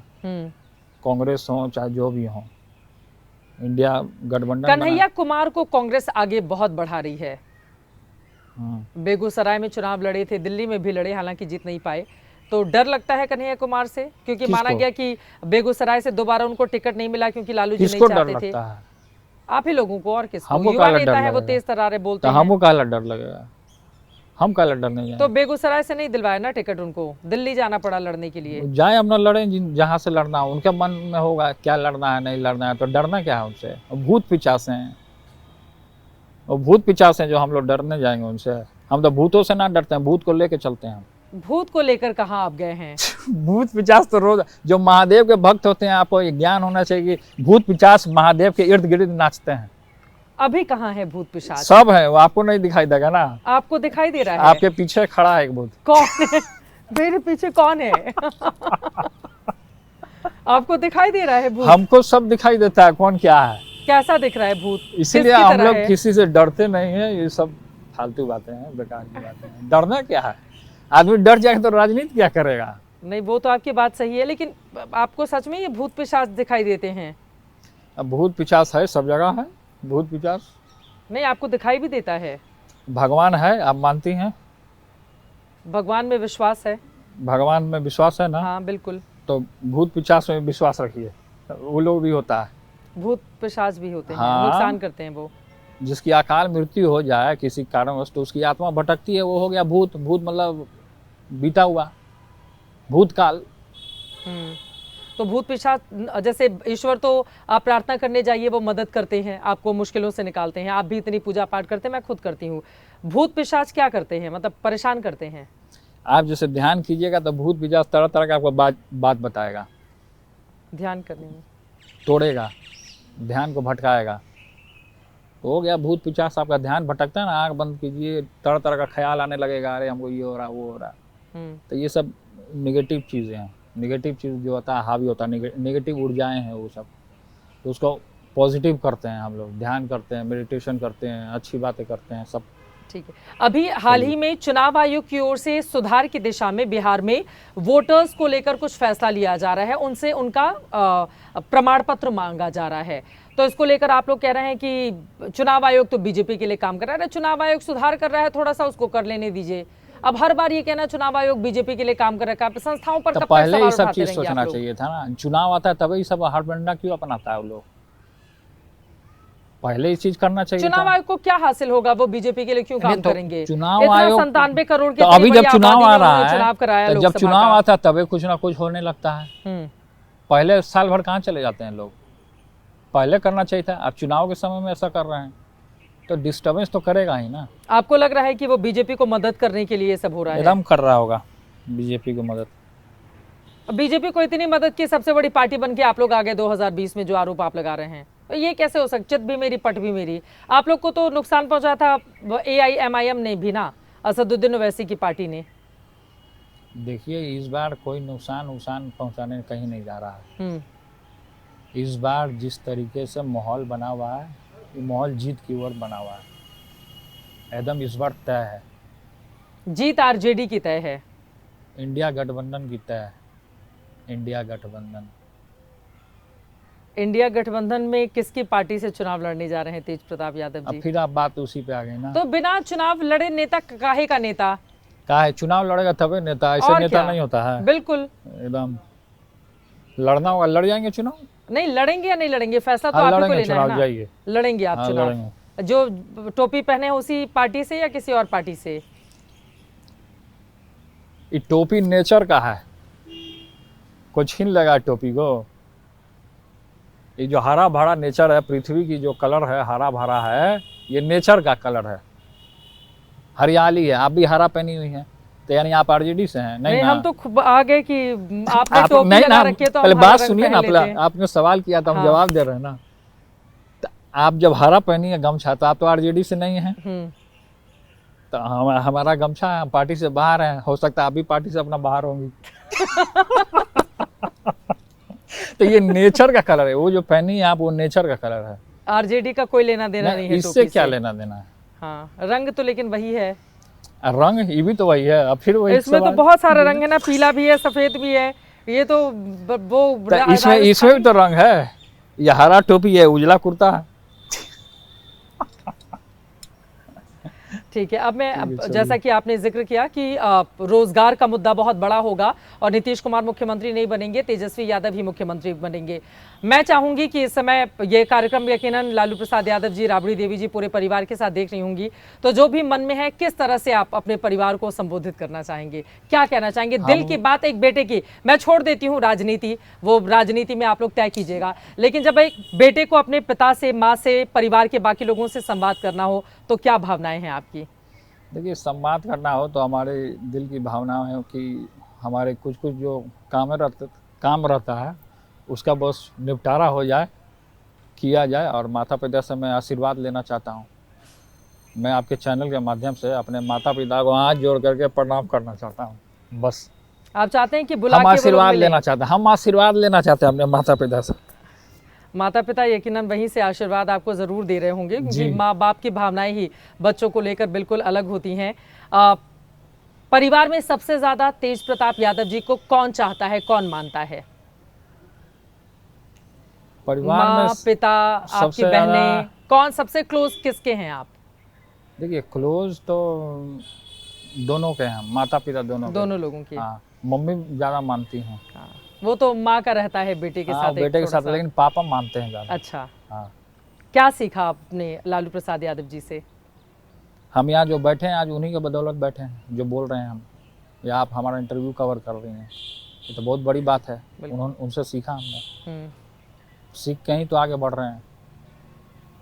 Speaker 2: कांग्रेस हो चाहे जो भी हो, इंडिया गठबंधन
Speaker 1: कन्हैया कुमार को कांग्रेस आगे बहुत बढ़ा रही है। बेगूसराय में चुनाव लड़े थे, दिल्ली में भी लड़े, हालांकि जीत नहीं पाए। तो डर लगता है कन्हैया कुमार से, क्योंकि माना गया कि बेगूसराय से दोबारा उनको टिकट नहीं मिला क्योंकि लालू जी नहीं चाहते थे। आप ही लोगों को और किसको? युवा नेता है, वो तेज तर्रारे बोलते हैं।
Speaker 2: हमको काला डर लगेगा, हम काला डर नहीं जाएंगे।
Speaker 1: तो बेगूसराय से नहीं दिलवाया ना टिकट उनको, दिल्ली जाना पड़ा लड़ने के लिए।
Speaker 2: जाए अपना लड़े जहाँ से लड़ना हो, उनके मन में होगा क्या लड़ना है नहीं लड़ना है, तो डरना क्या है उनसे? भूत पिचास हैं, वो भूत पिचास हैं जो हम लोग डरने जाएंगे उनसे? हम तो भूतों से ना डरते हैं, भूत को लेके चलते हैं।
Speaker 1: भूत को लेकर कहाँ आप गए हैं?
Speaker 2: भूत पिचास तो रोज, जो महादेव के भक्त होते हैं, आपको ये ज्ञान होना चाहिए कि भूत पिचास महादेव के इर्द गिर्द नाचते हैं।
Speaker 1: अभी कहाँ है भूत पिशाच?
Speaker 2: सब है, वो आपको नहीं दिखाई देगा ना।
Speaker 1: आपको दिखाई दे रहा है?
Speaker 2: आपके पीछे खड़ा है एक भूत।
Speaker 1: कौन है? मेरे पीछे कौन है? आपको दिखाई दे रहा है भूत?
Speaker 2: हमको सब दिखाई देता है, कौन क्या है।
Speaker 1: कैसा दिख रहा है भूत?
Speaker 2: इसीलिए हम लोग किसी से डरते नहीं है। ये सब फालतू बातें हैं, बेकार की बातें हैं। डरना क्या है? आदमी डर जाएगा तो राजनीति क्या करेगा?
Speaker 1: नहीं, वो तो आपकी बात सही है, लेकिन आपको सच में ये भूत पिशाच दिखाई देते हैं?
Speaker 2: अब भूत पिशाच है, सब जगह है भूत पिशाच।
Speaker 1: नहीं, आपको दिखाई भी देता है?
Speaker 2: भगवान है, आप मानती हैं?
Speaker 1: भगवान में विश्वास है?
Speaker 2: भगवान में विश्वास है ना?
Speaker 1: हाँ बिल्कुल।
Speaker 2: तो भूत पिशाच में विश्वास रखिए, वो लोग भी होता है।
Speaker 1: भूत पिशाच भी होते हैं,
Speaker 2: हाँ।
Speaker 1: नुकसान करते हैं वो।
Speaker 2: जिसकी अकाल मृत्यु हो जाए किसी कारणवश, तो उसकी आत्मा भटकती है, वो हो गया भूत। भूत मतलब बीता हुआ भूतकाल।
Speaker 1: तो भूत पिशाच, जैसे ईश्वर तो आप प्रार्थना करने जाइए वो मदद करते हैं, आपको मुश्किलों से निकालते हैं, आप भी इतनी पूजा पाठ करते हैं, मैं खुद करती हूँ। भूत पिशाच क्या करते हैं, मतलब परेशान करते हैं?
Speaker 2: आप जैसे ध्यान कीजिएगा तो भूत पिशाच तरह तरह का आपको बात बताएगा,
Speaker 1: ध्यान करने में
Speaker 2: तोड़ेगा, ध्यान को भटकाएगा। तो हो गया भूत पिशाच, आपका ध्यान भटकता है ना, आंख बंद कीजिए, तरह तरह का ख्याल आने लगेगा, अरे हमको ये हो रहा वो हो रहा। तो ये सब निगेटिव चीज़ें हैं, निगेटिव चीज़ जो होता है हावी होता है, निगेटिव ऊर्जाएं हैं वो सब, तो उसको पॉजिटिव करते हैं हम लोग, ध्यान करते हैं, मेडिटेशन करते हैं, अच्छी बातें करते हैं सब।
Speaker 1: ठीक है। अभी हाल ही में चुनाव आयोग की ओर से सुधार की दिशा में बिहार में वोटर्स को लेकर कुछ फैसला लिया जा रहा है, उनसे उनका प्रमाण पत्र मांगा जा रहा है। तो इसको लेकर आप लोग कह रहे हैं कि चुनाव आयोग तो बीजेपी के लिए काम कर रहा है, चुनाव आयोग सुधार कर रहा है, थोड़ा सा उसको कर लेने दीजिए। अब हर बार ये कहना चुनाव आयोग बीजेपी के लिए काम कर रहा है, संस्थाओं पर
Speaker 2: तो पहले ही सब चीज सोचना चाहिए था ना, चुनाव आता है तभी सब हड़बड़ा क्यों अपनाता है वो लोग, पहले ही चीज करना चाहिए।
Speaker 1: चुनाव आयोग को क्या हासिल होगा, वो बीजेपी के लिए क्यों काम करेंगे?
Speaker 2: चुनाव आयोग
Speaker 1: 97 करोड़ के,
Speaker 2: तो अभी जब चुनाव आ रहा है,
Speaker 1: चुनाव कराया,
Speaker 2: तो जब चुनाव आता है तभी कुछ ना कुछ होने लगता है। पहले साल भर कहाँ चले जाते हैं लोग, पहले करना चाहिए था। आप चुनाव के समय में ऐसा कर रहे हैं तो डिस्टर्बेंस तो करेगा ही ना।
Speaker 1: आपको लग रहा है कि वो बीजेपी को मदद करने के लिए ये सब हो रहा है?
Speaker 2: एकदम कर रहा होगा बीजेपी को मदद।
Speaker 1: बीजेपी को इतनी मदद की सबसे बड़ी पार्टी बन के आप लोग आ गए 2020 में, जो आरोप आप लगा रहे हैं, तो ये कैसे हो सकता? चित भी मेरी पट भी मेरी। आप लोग को तो नुकसान पहुंचा था AIMIM ने भी ना, असदुद्दीन ओवैसी की पार्टी ने।
Speaker 2: देखिए इस बार कोई नुकसान पहुंचाने कहीं नहीं जा रहा है। इस बार जिस तरीके से माहौल बना हुआ है, ये माहौल जीत की ओर बना हुआ है, एकदम इस बार तय है।
Speaker 1: जीत RJD की तय है,
Speaker 2: इंडिया गठबंधन की तय है। इंडिया गठबंधन,
Speaker 1: इंडिया गठबंधन में किसकी पार्टी से चुनाव लड़ने जा रहे हैं तेज प्रताप यादव जी?
Speaker 2: अब फिर आप बात उसी पे आ गई ना।
Speaker 1: तो बिना चुनाव लड़े नेता काहे का नेता?
Speaker 2: कहा है चुनाव लड़ेगा तभी नेता, ऐसे नेता नहीं होता है।
Speaker 1: बिल्कुल
Speaker 2: एकदम लड़ना होगा, लड़ जाएंगे चुनाव।
Speaker 1: नहीं लड़ेंगे या नहीं लड़ेंगे, फैसला तो आप ही को लेना है ना।
Speaker 2: जाइए
Speaker 1: लड़ेंगे आप चुनाव। जो टोपी पहने हैं उसी पार्टी से या किसी और पार्टी से?
Speaker 2: ये टोपी नेचर का है, कोई छीन लगा टोपी को। ये जो हरा भरा नेचर है, पृथ्वी की जो कलर है हरा भरा है, ये नेचर का कलर है, हरियाली है। आप भी हरा पहनी हुई हैं, तो यानी आप RJD से हैं? नहीं,
Speaker 1: हम तो आ गए कि आपने टोपी लगा रखी है तो
Speaker 2: पहले बात सुनिए ना, आपने सवाल किया था, हम जवाब दे रहे हैं ना। तो आप जब हरा पहनी है गमछा, तो आप तो RJD से नहीं हैं। तो हमारा गमछा है, पार्टी से बाहर है, हो सकता है आप भी पार्टी से अपना बाहर होंगी। तो ये नेचर का कलर है, वो जो पहनी है आप, वो नेचर का कलर है।
Speaker 1: RJD का कोई लेना देना नहीं है
Speaker 2: इससे क्या लेना देना है?
Speaker 1: हाँ, रंग तो लेकिन वही है।
Speaker 2: रंग ये भी तो वही है। अब फिर वही
Speaker 1: इसमें तो बहुत सारे रंग है ना, पीला भी है, सफेद भी है, ये तो वो
Speaker 2: इसमें भी तो रंग है। ये हरा टोपी है, उजला कुर्ता है।
Speaker 1: ठीक है। अब मैं, जैसा कि आपने जिक्र किया कि रोजगार का मुद्दा बहुत बड़ा होगा और नीतीश कुमार मुख्यमंत्री नहीं बनेंगे, तेजस्वी यादव ही मुख्यमंत्री बनेंगे। मैं चाहूंगी कि इस समय ये कार्यक्रम यकीनन लालू प्रसाद यादव जी, राबड़ी देवी जी पूरे परिवार के साथ देख रही होंगी, तो जो भी मन में है, किस तरह से आप अपने परिवार को संबोधित करना चाहेंगे, क्या कहना चाहेंगे? दिल की बात एक बेटे की, मैं छोड़ देती हूँ राजनीति, वो राजनीति में आप लोग तय कीजिएगा, लेकिन जब एक बेटे को अपने पिता से, माँ से, परिवार के बाकी लोगों से संवाद करना हो तो क्या भावनाएं हैं आपकी?
Speaker 2: देखिए, संवाद करना हो तो हमारे दिल की भावना है कि हमारे कुछ जो काम रहता है उसका बस निपटारा हो जाए, किया जाए। और माता पिता से मैं आशीर्वाद लेना चाहता हूँ। मैं आपके चैनल के माध्यम से अपने माता पिता को हाथ जोड़ करके प्रणाम करना चाहता हूँ। बस
Speaker 1: आप चाहते हैं कि बुला
Speaker 2: हम आशीर्वाद लेना चाहते हैं, हम आशीर्वाद लेना चाहते हैं अपने माता पिता से।
Speaker 1: माता पिता यकीनन वहीं से आशीर्वाद आपको जरूर दे रहे होंगे, क्योंकि माँ बाप की भावनाएं ही बच्चों को लेकर बिल्कुल अलग होती हैं। परिवार में सबसे ज्यादा तेज प्रताप यादव जी को कौन चाहता है, कौन मानता है?
Speaker 2: परिवार
Speaker 1: माँ,
Speaker 2: में
Speaker 1: पिता, आपकी बहनें, कौन सबसे क्लोज किसके हैं आप?
Speaker 2: देखिए, क्लोज तो दोनों के हैं, माता पिता दोनों
Speaker 1: लोगों की।
Speaker 2: हाँ, मम्मी ज्यादा मानती हैं।
Speaker 1: वो तो माँ का रहता है बेटे के साथ,
Speaker 2: बेटे के साथ, लेकिन पापा मानते हैं ज्यादा।
Speaker 1: अच्छा।
Speaker 2: हाँ।
Speaker 1: क्या सीखा आपने लालू प्रसाद यादव जी से?
Speaker 2: हम यहाँ जो बैठे हैं आज उन्हीं के बदौलत बैठे हैं, जो बोल रहे हैं हम, या आप हमारा इंटरव्यू कवर कर रही हैं। ये तो बहुत बड़ी बात है।
Speaker 1: बिल्कुल।
Speaker 2: उन्होंने उनसे सीखा हमने,
Speaker 1: हम्म,
Speaker 2: सीख के ही तो आगे बढ़ रहे हैं।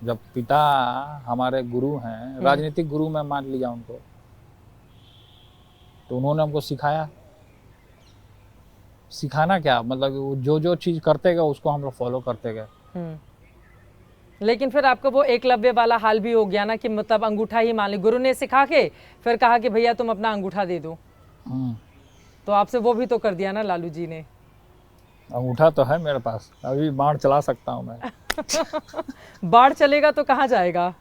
Speaker 2: जब पिता हमारे गुरु हैं, राजनीतिक गुरु मैं मान लिया उनको, तो उन्होंने हमको सिखाया। सिखाना क्या मतलब वो जो जो चीज करते गए उसको हम लोग फॉलो करते गए।
Speaker 1: लेकिन फिर आपका वो एकलव्य वाला हाल भी हो गया ना कि मतलब अंगूठा ही मान ली, गुरु ने सिखा के फिर कहा कि भैया तुम अपना अंगूठा दे दो, तो आपसे वो भी तो कर दिया ना लालू जी ने।
Speaker 2: अंगूठा तो है मेरे पास, अभी बाढ़ चला सकता हूँ मैं।
Speaker 1: बाढ़ चलेगा तो कहाँ जाएगा?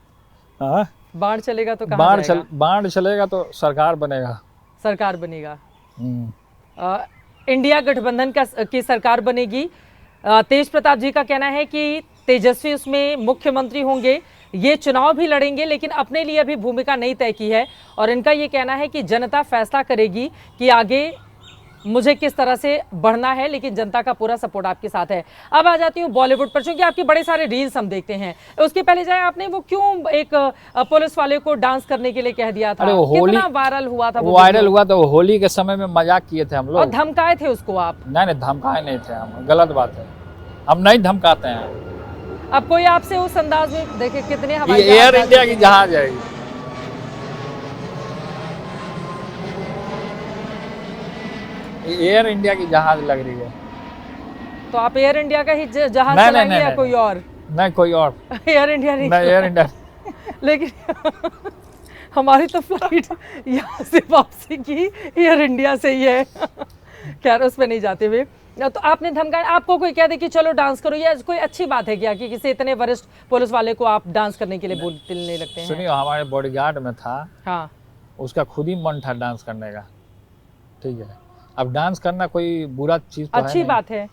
Speaker 2: हाँ?
Speaker 1: बाढ़ चलेगा तो कहाँ जाएगा?
Speaker 2: बाढ़ चलेगा तो सरकार बनेगा।
Speaker 1: सरकार बनेगा। इंडिया गठबंधन की सरकार बनेगी। तेज प्रताप जी का कहना है कि तेजस्वी उसमें मुख्यमंत्री होंगे, ये चुनाव भी लड़ेंगे लेकिन अपने लिए अभी भूमिका नहीं तय की है, और इनका ये कहना है कि जनता फैसला करेगी कि आगे मुझे किस तरह से बढ़ना है, लेकिन जनता का पूरा सपोर्ट आपके साथ है। अब आ जाती हूँ बॉलीवुड पर, क्योंकि आपके बड़े सारे रील्स हम देखते हैं। उसके पहले जाए, आपने वो क्यों एक पुलिस वाले को डांस करने के लिए कह दिया था? कितना वायरल हुआ था वो?
Speaker 2: वायरल हुआ था, होली के समय में मजाक किए थे हम लोग
Speaker 1: और धमकाए थे उसको आप?
Speaker 2: नहीं, धमकाए नहीं थे हम, गलत बात है, हम नहीं धमकाते हैं।
Speaker 1: अब कोई आपसे उस अंदाज में, देखिए कितने हवाई
Speaker 2: जहाज, एयर इंडिया की जहाज है, एयर इंडिया की जहाज लग रही है।
Speaker 1: तो आप एयर इंडिया का ही जहाज चलाएंगे या कोई और?
Speaker 2: नहीं, कोई और।
Speaker 1: एयर इंडिया नहीं,
Speaker 2: एयर इंडिया।
Speaker 1: लेकिन हमारी तो फ्लाइट यहाँ से वापसी की एयर इंडिया से ही है। खैर उस पर नहीं जाते हुए, तो आपने धमकाया, आपको कोई कह दे कि चलो डांस करो, या कोई अच्छी बात है क्या कि किसी इतने वरिष्ठ पुलिस वाले को आप डांस करने के लिए बोलने लगते हैं?
Speaker 2: सुनिए, हमारे बॉडीगार्ड में था,
Speaker 1: हाँ,
Speaker 2: उसका खुद ही मन था डांस करने का, ठीक है। अब डांस करना कोई बुरा चीज तो
Speaker 1: अच्छी बात है,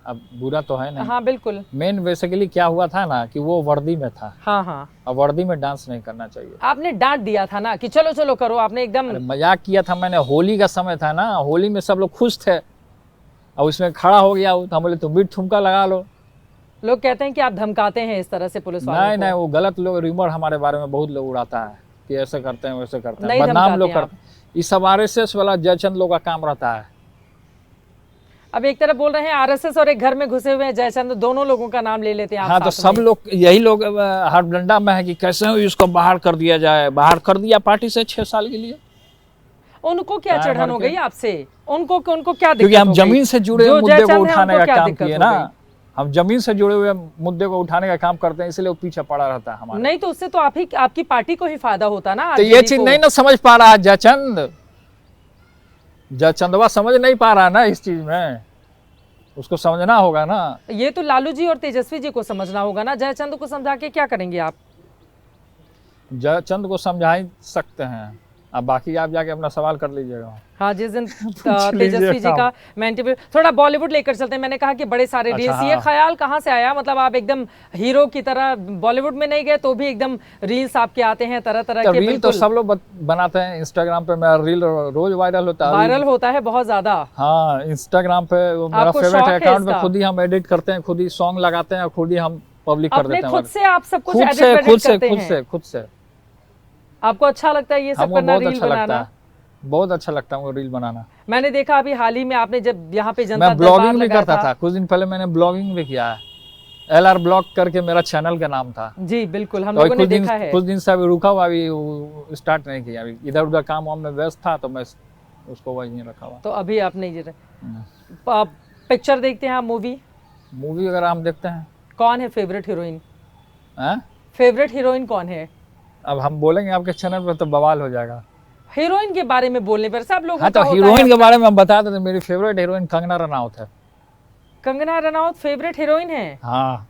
Speaker 2: अब बुरा तो है नहीं।
Speaker 1: हाँ बिल्कुल।
Speaker 2: मेन बेसिकली क्या हुआ था ना कि वो वर्दी में था।
Speaker 1: हाँ हाँ,
Speaker 2: अब वर्दी में डांस नहीं करना चाहिए।
Speaker 1: आपने डांट दिया था ना कि चलो चलो करो, आपने एकदम
Speaker 2: मजाक किया था मैंने। होली का समय था ना, होली में सब लोग खुश थे, और उसमें खड़ा हो गया तो हम बोले तुम भी ठुमका लगा लो।
Speaker 1: लोग कहते हैं कि आप धमकाते हैं इस तरह से पुलिस वालों को।
Speaker 2: नहीं, वो गलत लोग रिमर हमारे बारे में बहुत लोग उड़ाता है कि ऐसे करते हैं वैसे करते हैं,
Speaker 1: नहीं
Speaker 2: बदनाम लोग
Speaker 1: धमकाते
Speaker 2: करते। इस सब RSS वाला जयचंद लोग का काम रहता है।
Speaker 1: अब एक तरफ बोल रहे हैं RSS और एक घर में घुसे हुए हैं जयचंद, दोनों लोगों का नाम ले लेते हैं आप।
Speaker 2: हाँ, तो सब लोग यही लोग हड़बड़ाहट में है कि कैसे इसको बाहर कर दिया जाए। बाहर कर दिया पार्टी से 6 साल के लिए।
Speaker 1: उनको क्या चढ़न हो गई आपसे? उनको क्या दिक्कत?
Speaker 2: क्योंकि हम जमीन से जुड़े हुए मुद्दे को उठाने का काम किए ना, हम जमीन से जुड़े हुए मुद्दे को उठाने का काम करते हैं, इसलिए वो पीछे पड़ा रहता है हमारा।
Speaker 1: नहीं तो उससे तो आपकी पार्टी को ही फायदा होता ना।
Speaker 2: तो ये चीज नहीं ना समझ पा रहा है जयचंदवा समझ नहीं पा रहा ना इस चीज में, उसको समझना होगा ना।
Speaker 1: ये तो लालू जी और तेजस्वी जी को समझना होगा ना, जयचंद को समझा के क्या करेंगे आप?
Speaker 2: जयचंद को समझा ही सकते हैं, अब बाकी आप जाके अपना सवाल कर लीजिएगा।
Speaker 1: हाँ, जिस दिन तेजस्वी जी का मैं इंटरव्यू, थोड़ा बॉलीवुड लेकर चलते हैं। मैंने कहा कि बड़े सारे रील्स,
Speaker 2: हाँ।
Speaker 1: ये ख्याल कहाँ से आया? मतलब आप एकदम हीरो की तरह बॉलीवुड में नहीं गए तो भी एकदम रील्स आपके आते हैं तरह तरह के।
Speaker 2: रील तो सब लोग बनाते हैं, इंस्टाग्राम पे मेरा रील रोज वायरल होता है
Speaker 1: बहुत ज्यादा।
Speaker 2: हाँ, इंस्टाग्राम पे मेरा फेवरेट अकाउंट में खुद ही हम एडिट करते हैं, खुद ही सॉन्ग लगाते हैं, खुद ही हम पब्लिक कर देते हैं।
Speaker 1: खुद से आप सब कुछ
Speaker 2: खुद से।
Speaker 1: आपको अच्छा लगता है ये सब करना, रील बनाना?
Speaker 2: बहुत अच्छा लगता है वो रील बनाना।
Speaker 1: मैंने देखा अभी हाल ही में आपने जब यहाँ पे जनता
Speaker 2: मैं ब्लॉगिंग भी करता था, कुछ दिन पहले मैंने ब्लॉगिंग भी किया है। LR ब्लॉग करके मेरा चैनल का नाम था।
Speaker 1: जी बिल्कुल, हम लोगों ने देखा है।
Speaker 2: कुछ दिन से अभी रुका हुआ, अभी स्टार्ट नहीं किया, अभी इधर उधर काम वाम में व्यस्त था तो मैं उसको वही नहीं रखा हुआ।
Speaker 1: तो अभी आप नहीं पिक्चर देखते हैं आप? मूवी
Speaker 2: अगर हम देखते हैं।
Speaker 1: कौन है फेवरेट हीरोइन? फेवरेट हीरोइन कौन है?
Speaker 2: अब हम बोलेंगे आपके चैनल पर तो बवाल हो जाएगा।
Speaker 1: हीरोइन के बारे में बोलने पर सब लोग।
Speaker 2: हाँ, तो हीरोइन के बारे में हम बता देते। मेरी फेवरेट हीरोइन कंगना रनौत है।
Speaker 1: कंगना रनौत फेवरेट हीरोइन है?
Speaker 2: हाँ,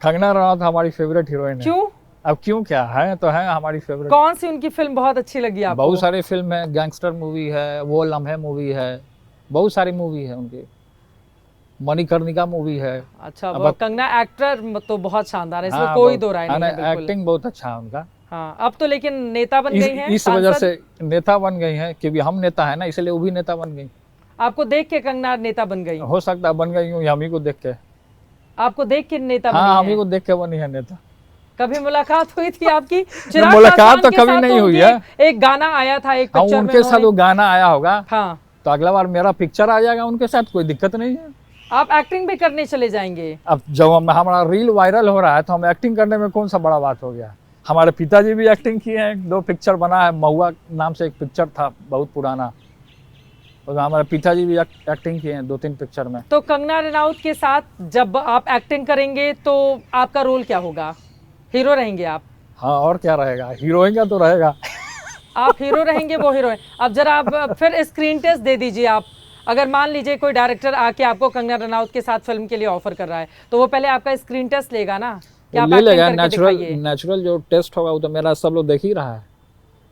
Speaker 2: कंगना रनौत हमारी फेवरेट हीरोइन है।
Speaker 1: क्यों?
Speaker 2: अब क्यों क्या है, तो है हमारी फेवरेट।
Speaker 1: कौन सी उनकी फिल्म बहुत अच्छी लगी आपको?
Speaker 2: बहुत सारी फिल्म है, गैंगस्टर मूवी है, वो लम्हे मूवी है, बहुत सारी मूवी है उनकी, मणिकर्णिका मूवी है।
Speaker 1: अच्छा, वो कंगना एक्टर तो बहुत शानदार है, इसमें कोई दो राय नहीं है।
Speaker 2: एक्टिंग बहुत अच्छा है उनका।
Speaker 1: हाँ, अब तो लेकिन नेता बन गई हैं।
Speaker 2: इस वजह से नेता बन गई हैं, क्योंकि हम नेता है ना, इसलिए वो भी नेता बन गई।
Speaker 1: आपको देख के कंगना नेता बन गई?
Speaker 2: हो सकता है बन गई हूँ, हम ही को देख के।
Speaker 1: आपको देख के नेता बनी?
Speaker 2: हाँ, हम ही को देख के बनी है नेता।
Speaker 1: कभी मुलाकात हुई थी आपकी?
Speaker 2: मुलाकात तो कभी नहीं हुई है।
Speaker 1: एक गाना आया था एक पिक्चर में,
Speaker 2: उनके साथ वो गाना आया होगा।
Speaker 1: हाँ,
Speaker 2: तो अगला बार मेरा पिक्चर आ जाएगा उनके साथ, कोई दिक्कत नहीं है।
Speaker 1: आप एक्टिंग भी करने चले जाएंगे?
Speaker 2: अब जब हमारा रील वायरल हो रहा है तो हम एक्टिंग करने में कौन सा बड़ा बात हो गया। हमारे पिताजी भी एक्टिंग किए हैं, 2 पिक्चर बना है, महुआ नाम से एक पिक्चर था बहुत पुराना, और हमारे पिताजी भी एक्टिंग किए हैं 2-3 पिक्चर में।
Speaker 1: तो कंगना रनौत के साथ जब आप एक्टिंग करेंगे तो आपका रोल क्या होगा? हीरो रहेंगे आप?
Speaker 2: हाँ, और क्या रहेगा, हीरोइन का तो रहेगा।
Speaker 1: आप हीरो रहेंगे, वो हीरोइन। अब जरा आप फिर स्क्रीन टेस्ट दे दीजिए। आप अगर मान लीजिए कोई डायरेक्टर आके आपको कंगना रनौत के साथ फिल्म के लिए ऑफर कर रहा है, तो वो पहले आपका स्क्रीन टेस्ट लेगा ना कि आप
Speaker 2: ले
Speaker 1: एक्टिंग
Speaker 2: लेगा,
Speaker 1: करके दिखाइए।
Speaker 2: नेचुरल जो टेस्ट होगा वो तो मेरा सब लोग देख ही रहा है,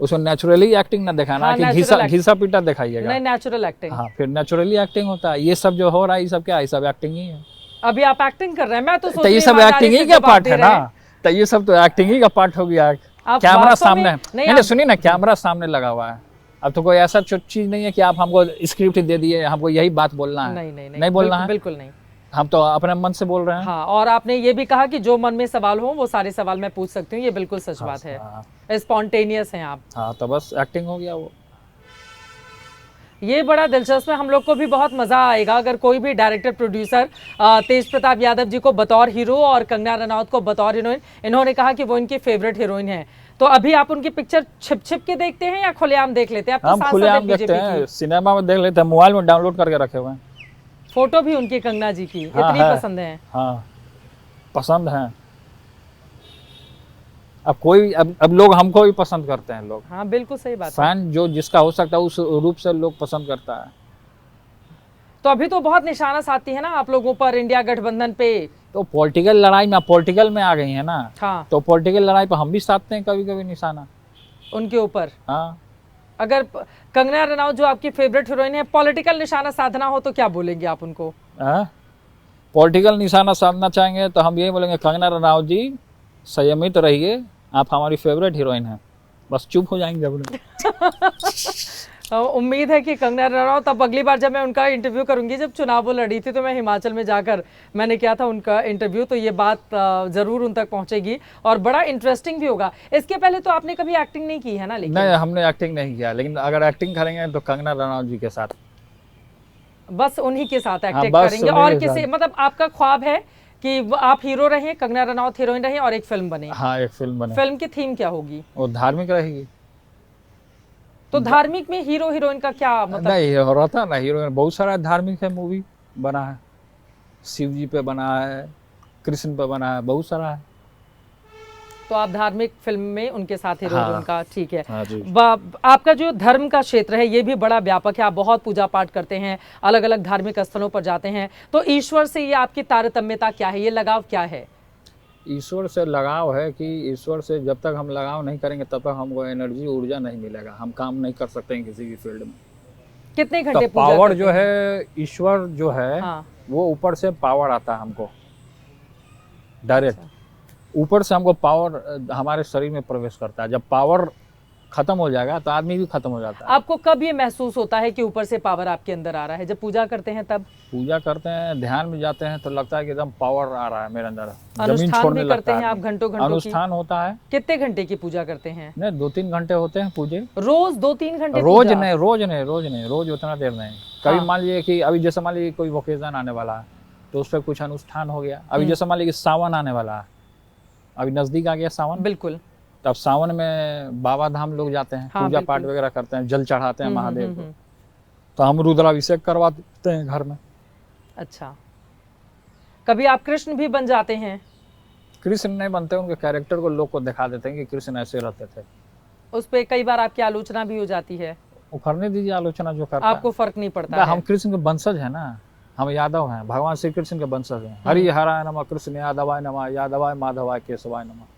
Speaker 2: उसको नेचुरली एक्टिंग ना दिखाना
Speaker 1: हाँ,
Speaker 2: कि
Speaker 1: natural
Speaker 2: घिसा पीटा दिखाइएगा।
Speaker 1: नहीं, नेचुरल एक्टिंग।
Speaker 2: हाँ, फिर नेचुरली एक्टिंग होता है। ये सब जो हो रहा है ये सब क्या है, ये सब एक्टिंग ही है।
Speaker 1: अभी आप एक्टिंग कर रहे हैं, मैं तो सोच
Speaker 2: तो ये
Speaker 1: रही
Speaker 2: सब
Speaker 1: ईमानदारी
Speaker 2: एक्टिंग
Speaker 1: से
Speaker 2: ही का
Speaker 1: जवाब
Speaker 2: पार्ट
Speaker 1: दे
Speaker 2: है
Speaker 1: रहे
Speaker 2: ना,
Speaker 1: हैं।
Speaker 2: तो ये सब तो एक्टिंग ही का पार्ट हो गया।
Speaker 1: आप
Speaker 2: कैमरा
Speaker 1: वास्तव में-
Speaker 2: सामने
Speaker 1: नहीं,
Speaker 2: नहीं,
Speaker 1: आप-
Speaker 2: सुनिए ना, कैमरा सामने लगा हुआ है। अब तो कोई ऐसा चीज नहीं है कि आप हमको स्क्रिप्ट दे दिए, हमको यही बात बोलना है।
Speaker 1: नहीं
Speaker 2: बोलना है,
Speaker 1: बिल्कुल नहीं।
Speaker 2: हम तो अपने मन से बोल रहे हैं।
Speaker 1: हाँ, और आपने ये भी कहा कि जो मन में सवाल हो वो सारे सवाल मैं पूछ सकती हूँ, ये बिल्कुल सच बात है। स्पॉन्टेनियस हैं आप।
Speaker 2: हाँ, तो बस एक्टिंग हो गया वो।
Speaker 1: ये बड़ा दिलचस्प है, हम लोग को भी बहुत मजा आएगा अगर कोई भी डायरेक्टर प्रोड्यूसर तेज प्रताप यादव जी को बतौर हीरो और कंगना रनौत को बतौर हीरोइन, इन्होंने कहा कि वो इनकी फेवरेट हीरोइन है। तो अभी आप उनकी पिक्चर छिप के देखते हैं या खुलेआम देख लेते हैं?
Speaker 2: हम खुलेआम देखते हैं, सिनेमा में देख लेते हैं, मोबाइल में डाउनलोड करके रखे हुए हैं।
Speaker 1: फोटो भी उनकी कंगना जी की
Speaker 2: हाँ,
Speaker 1: इतनी पसंद है?
Speaker 2: हाँ, पसंद है। अब कोई अब लोग हमको भी पसंद करते हैं लोग।
Speaker 1: हाँ, बिल्कुल सही बात है।
Speaker 2: फैन जो जिसका हो सकता है उस रूप से लोग पसंद करता है।
Speaker 1: तो अभी तो बहुत निशाना साधती है ना आप लोगों पर इंडिया गठबंधन पे।
Speaker 2: तो पॉलिटिकल लड़ाई में, पॉलिटिकल में आ गई है ना।
Speaker 1: हाँ,
Speaker 2: तो पॉलिटिकल लड़ाई पर हम भी साधते हैं कभी कभी निशाना
Speaker 1: उनके ऊपर।
Speaker 2: हाँ,
Speaker 1: अगर कंगना रनौत जो आपकी फेवरेट हीरोइन है, पॉलिटिकल निशाना साधना हो तो क्या बोलेंगे आप उनको?
Speaker 2: पॉलिटिकल निशाना साधना चाहेंगे तो हम यही बोलेंगे, कंगना रनौत जी संयमित रहिए, आप हमारी फेवरेट हीरोइन हैं। बस चुप हो जाएंगे जब
Speaker 1: उम्मीद है कि कंगना रनौत, अब अगली बार जब मैं उनका इंटरव्यू करूंगी, जब चुनाव वो लड़ी थी तो मैं हिमाचल में जाकर मैंने किया था उनका इंटरव्यू, तो ये बात जरूर उन तक पहुंचेगी और बड़ा इंटरेस्टिंग भी होगा। इसके पहले तो आपने कभी एक्टिंग नहीं की है ना? लेकिन
Speaker 2: नहीं, हमने एक्टिंग नहीं किया, लेकिन अगर एक्टिंग करेंगे तो कंगना रनौत जी के साथ,
Speaker 1: बस उन्हीं के साथ एक्टिंग
Speaker 2: बस
Speaker 1: करेंगे।
Speaker 2: उन्हीं
Speaker 1: और
Speaker 2: के
Speaker 1: किसी,
Speaker 2: साथ।
Speaker 1: मतलब आपका ख्वाब है कि आप हीरो रहें, कंगना रनौत हीरोइन रहें और एक फिल्म बने?
Speaker 2: हाँ, एक फिल्म बने।
Speaker 1: फिल्म की थीम क्या होगी?
Speaker 2: वो धार्मिक रहेगी।
Speaker 1: तो धार्मिक में हीरो हीरोइन का क्या मतलब?
Speaker 2: नहीं, हो रहा था ना, हीरोइन बहुत सारा धार्मिक है, मूवी बना है, शिव जी पे बना है, कृष्ण पे बना है, बहुत सारा है।
Speaker 1: तो आप धार्मिक फिल्म में उनके साथ हीरो
Speaker 2: हाँ।
Speaker 1: हीरोइन का, ठीक है।
Speaker 2: हाँ जी।
Speaker 1: आपका जो धर्म का क्षेत्र है ये भी बड़ा व्यापक है, आप बहुत पूजा पाठ करते हैं, अलग अलग धार्मिक स्थलों पर जाते हैं, तो ईश्वर से ये आपकी तारतम्यता क्या है, ये लगाव क्या है?
Speaker 2: ईश्वर से लगाव है कि ईश्वर से जब तक हम लगाव नहीं करेंगे तब तक हमको एनर्जी, ऊर्जा नहीं मिलेगा, हम काम नहीं कर सकते हैं किसी भी फील्ड में।
Speaker 1: कितने
Speaker 2: तो
Speaker 1: घंटे पूजा
Speaker 2: पावर
Speaker 1: करते
Speaker 2: जो
Speaker 1: हैं?
Speaker 2: है, ईश्वर जो है,
Speaker 1: हाँ,
Speaker 2: वो ऊपर से पावर आता है हमको डायरेक्ट, ऊपर से हमको पावर हमारे शरीर में प्रवेश करता है। जब पावर खत्म हो जाएगा तो आदमी भी खत्म हो जाता है।
Speaker 1: आपको कब ये महसूस होता है कि ऊपर से पावर आपके अंदर आ रहा है? जब पूजा करते हैं तब?
Speaker 2: पूजा करते हैं, ध्यान में जाते हैं तो लगता है कि एकदम पावर आ रहा है मेरे अंदर, जमीन
Speaker 1: अनुष्ठान
Speaker 2: छोड़ने
Speaker 1: भी करते
Speaker 2: लगता
Speaker 1: हैं
Speaker 2: है।
Speaker 1: आप घंटों घंटों की?
Speaker 2: अनुष्ठान होता है।
Speaker 1: कितने घंटे की पूजा करते हैं?
Speaker 2: नहीं, 2-3 घंटे होते हैं पूजे।
Speaker 1: रोज 2-3 घंटे
Speaker 2: रोज
Speaker 1: पूजा?
Speaker 2: नहीं, रोज उतना देर नहीं। कभी
Speaker 1: हाँ।
Speaker 2: मान लीजिए कि अभी जैसे मान लीजिए कोई वोकेजन आने वाला है तो उस पर कुछ अनुष्ठान हो गया। अभी जैसे मान लीजिए सावन आने वाला है, अभी नजदीक आ गया सावन,
Speaker 1: बिल्कुल।
Speaker 2: तब सावन में बाबा धाम लोग जाते हैं,
Speaker 1: हाँ,
Speaker 2: पूजा
Speaker 1: बिल्कुल।
Speaker 2: पाठ वगैरह करते हैं, जल चढ़ाते हैं महादेव को।
Speaker 1: हम्म।
Speaker 2: तो हम रुद्राभिषेक करवाते हैं घर में।
Speaker 1: अच्छा, कभी आप कृष्ण भी बन जाते हैं?
Speaker 2: कृष्ण नहीं बनते, उनके कैरेक्टर को लोग को दिखा देते हैं कि कृष्ण ऐसे रहते थे।
Speaker 1: उस पे कई बार आपकी आलोचना भी हो जाती है,
Speaker 2: वो करने दीजिए आलोचना जो करता
Speaker 1: आपको फर्क नहीं पड़ता
Speaker 2: है।
Speaker 1: है?
Speaker 2: हम कृष्ण के वंशज हैं ना, हम यादव हैं, भगवान श्री कृष्ण के वंशज हैं। हरि हराय नमः, कृष्ण यादवाय नमः, यादवाय माधवाय केशवाय नमः।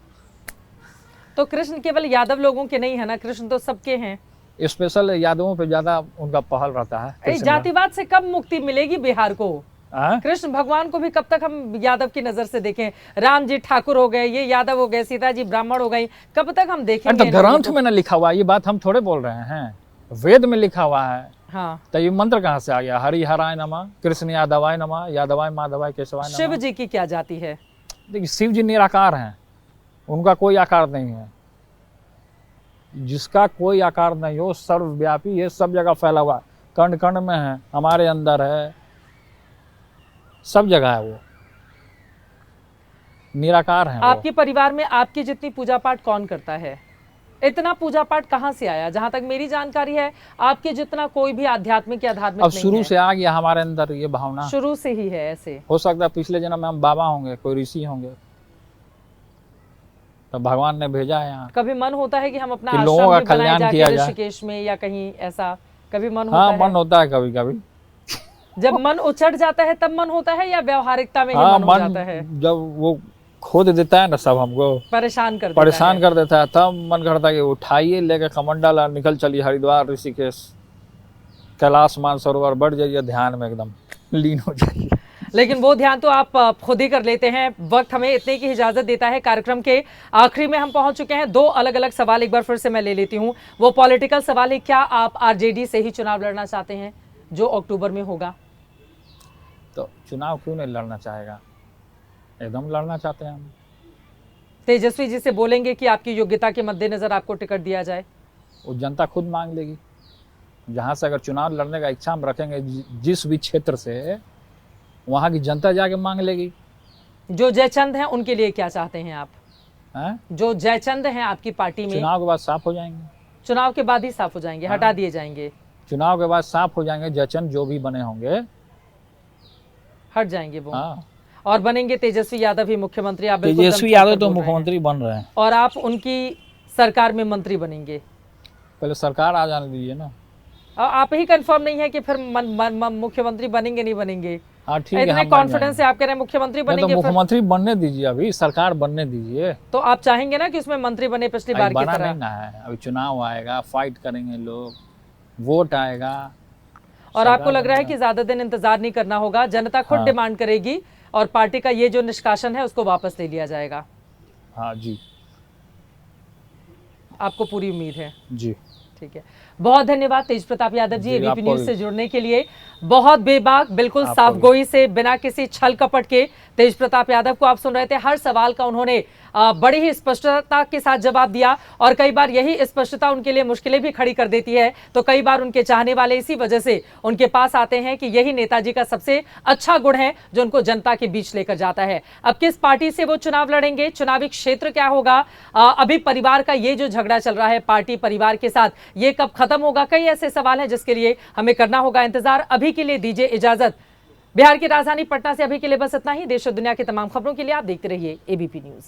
Speaker 1: तो कृष्ण केवल यादव लोगों के नहीं है ना, कृष्ण तो सबके हैं।
Speaker 2: स्पेशल यादवों पे ज्यादा उनका पहल रहता है।
Speaker 1: अरे जातिवाद से कब मुक्ति मिलेगी बिहार को?
Speaker 2: हाँ?
Speaker 1: कृष्ण भगवान को भी कब तक हम यादव की नजर से देखें? राम जी ठाकुर हो गए, ये यादव हो गए, सीता जी ब्राह्मण हो गई, कब तक हम देखेंगे?
Speaker 2: तो ग्रंथ में ना लिखा हुआ, ये बात हम थोड़े बोल रहे हैं, वेद में लिखा हुआ है।
Speaker 1: हाँ,
Speaker 2: तो ये मंत्र कहाँ से आ गया? हरि हराय नमः, कृष्ण यादवाय नमः, यादवाय माधवाय केशवाय नमः।
Speaker 1: शिव जी की क्या जाति है?
Speaker 2: देखिए, शिव जी निराकार हैं, उनका कोई आकार नहीं है। जिसका कोई आकार नहीं हो, सर्वव्यापी, ये सब जगह फैला हुआ। कण कण में है, हमारे अंदर है, सब जगह है वो, निराकार है वो।
Speaker 1: आपके परिवार में आपकी जितनी पूजा पाठ कौन करता है? इतना पूजा पाठ कहाँ से आया? जहां तक मेरी जानकारी है आपके जितना कोई भी आध्यात्मिक या धार्मिक
Speaker 2: अब
Speaker 1: नहीं
Speaker 2: शुरू
Speaker 1: है।
Speaker 2: से आ गया हमारे अंदर ये भावना।
Speaker 1: शुरू से ही है ऐसे।
Speaker 2: हो सकता है पिछले जन्म में हम बाबा होंगे, कोई ऋषि होंगे, तो भगवान ने भेजा है यहाँ।
Speaker 1: कभी मन होता है कि हम अपना
Speaker 2: कि
Speaker 1: आश्रम
Speaker 2: लोगों का
Speaker 1: भी बनाए
Speaker 2: कल्याण
Speaker 1: जाके
Speaker 2: किया जाए।
Speaker 1: ऋषिकेश में या कहीं ऐसा कभी मन होता
Speaker 2: हाँ,
Speaker 1: है?
Speaker 2: मन होता है कभी कभी।
Speaker 1: जब मन उचट जाता है तब मन होता है या व्यावहारिकता में ही
Speaker 2: हाँ,
Speaker 1: मन हो जाता है?
Speaker 2: जब वो खोद देता है ना सब हमको,
Speaker 1: परेशान
Speaker 2: कर देता है, तब मन करता है कि उठाइए लेके कमंडल और निकल चलिए हरिद्वार, ऋषिकेश, कैलाश मानसरोवर, बढ़ जाइए ध्यान में, एकदम लीन हो जाइए।
Speaker 1: लेकिन वो ध्यान तो आप खुद ही कर लेते हैं। वक्त हमें इतने की इजाजत देता है। कार्यक्रम के आखिरी में हम पहुंच चुके हैं। 2 अलग अलग सवाल एक बार फिर से मैं ले लेती हूं। वो पॉलिटिकल सवाल है, क्या आप आरजेडी से ही चुनाव लड़ना चाहते हैं जो अक्टूबर में होगा?
Speaker 2: तो चुनाव क्यों नहीं लड़ना चाहेगा, एकदम लड़ना चाहते हैं हम।
Speaker 1: तेजस्वी जी से बोलेंगे कि आपकी योग्यता के मद्देनजर आपको टिकट दिया जाए?
Speaker 2: वो जनता खुद मांग लेगी। जहाँ से अगर चुनाव लड़ने का इच्छा हम रखेंगे, जिस भी क्षेत्र से, वहाँ की जनता जाके मांग लेगी।
Speaker 1: जो जयचंद हैं उनके लिए क्या चाहते हैं आप?
Speaker 2: हैं?
Speaker 1: जो जयचंद हैं आपकी पार्टी में,
Speaker 2: चुनाव के बाद साफ हो जाएंगे।
Speaker 1: चुनाव के बाद ही साफ हो जाएंगे? हटा दिए जाएंगे?
Speaker 2: चुनाव के बाद साफ हो जाएंगे, जयचंद जो भी बने होंगे
Speaker 1: हट जाएंगे वो।
Speaker 2: हाँ।
Speaker 1: और बनेंगे तेजस्वी यादव ही मुख्यमंत्री? आप बिल्कुल
Speaker 2: तेजस्वी
Speaker 1: दम
Speaker 2: यादव
Speaker 1: छूकर
Speaker 2: तो
Speaker 1: बोल रहे हैं।
Speaker 2: मुख्यमंत्री बन रहे हैं।
Speaker 1: और आप उनकी सरकार में मंत्री बनेंगे?
Speaker 2: पहले सरकार आ जाने दीजिए ना।
Speaker 1: आप ही कंफर्म नहीं है कि फिर मुख्यमंत्री बनेंगे नहीं बनेंगे?
Speaker 2: हाँ ठीक है,
Speaker 1: इतने
Speaker 2: हम बन
Speaker 1: कॉन्फिडेंस से आप कह रहे हैं मुख्यमंत्री
Speaker 2: जाएंगे। नहीं
Speaker 1: बनेंगे?
Speaker 2: तो
Speaker 1: फिर
Speaker 2: मुख्यमंत्री बनने दीजिए, अभी सरकार बनने दीजिए।
Speaker 1: तो आप चाहेंगे ना कि उसमें मंत्री बने पिछली बार की
Speaker 2: बना
Speaker 1: तरह?
Speaker 2: नहीं ना है, अभी चुनाव आएगा, फाइट करेंगे लोग, वोट आएगा।
Speaker 1: और आपको लग रहा है कि ज्यादा दिन इंतजार नहीं करना होगा, जनता खुद डिमांड करेगी और पार्टी का ये जो निष्कासन है उसको वापस ले लिया जाएगा?
Speaker 2: हाँ जी,
Speaker 1: आपको पूरी उम्मीद है?
Speaker 2: जी
Speaker 1: ठीक है, बहुत धन्यवाद तेज प्रताप यादव जी एबीपी
Speaker 2: आपको
Speaker 1: न्यूज
Speaker 2: भी।
Speaker 1: से जुड़ने के लिए। बहुत बेबाक, बिल्कुल
Speaker 2: आपको
Speaker 1: साफ
Speaker 2: भी।
Speaker 1: गोई से, बिना किसी छल कपट के तेज प्रताप यादव को आप सुन रहे थे। हर सवाल का उन्होंने बड़ी ही स्पष्टता के साथ जवाब दिया और कई बार यही स्पष्टता उनके लिए मुश्किलें भी खड़ी कर देती है। तो कई बार उनके चाहने वाले इसी वजह से उनके पास आते हैं कि यही नेताजी का सबसे अच्छा गुण है जो उनको जनता के बीच लेकर जाता है। अब किस पार्टी से वो चुनाव लड़ेंगे, चुनावी क्षेत्र क्या होगा, अभी परिवार का ये जो झगड़ा चल रहा है पार्टी परिवार के साथ, ये कब खत्म होगा, कई ऐसे सवाल हैं जिसके लिए हमें करना होगा इंतजार। अभी के लिए दीजिए इजाजत। बिहार की राजधानी पटना से अभी के लिए बस इतना ही। देश और दुनिया की तमाम खबरों के लिए आप देखते रहिए एबीपी न्यूज।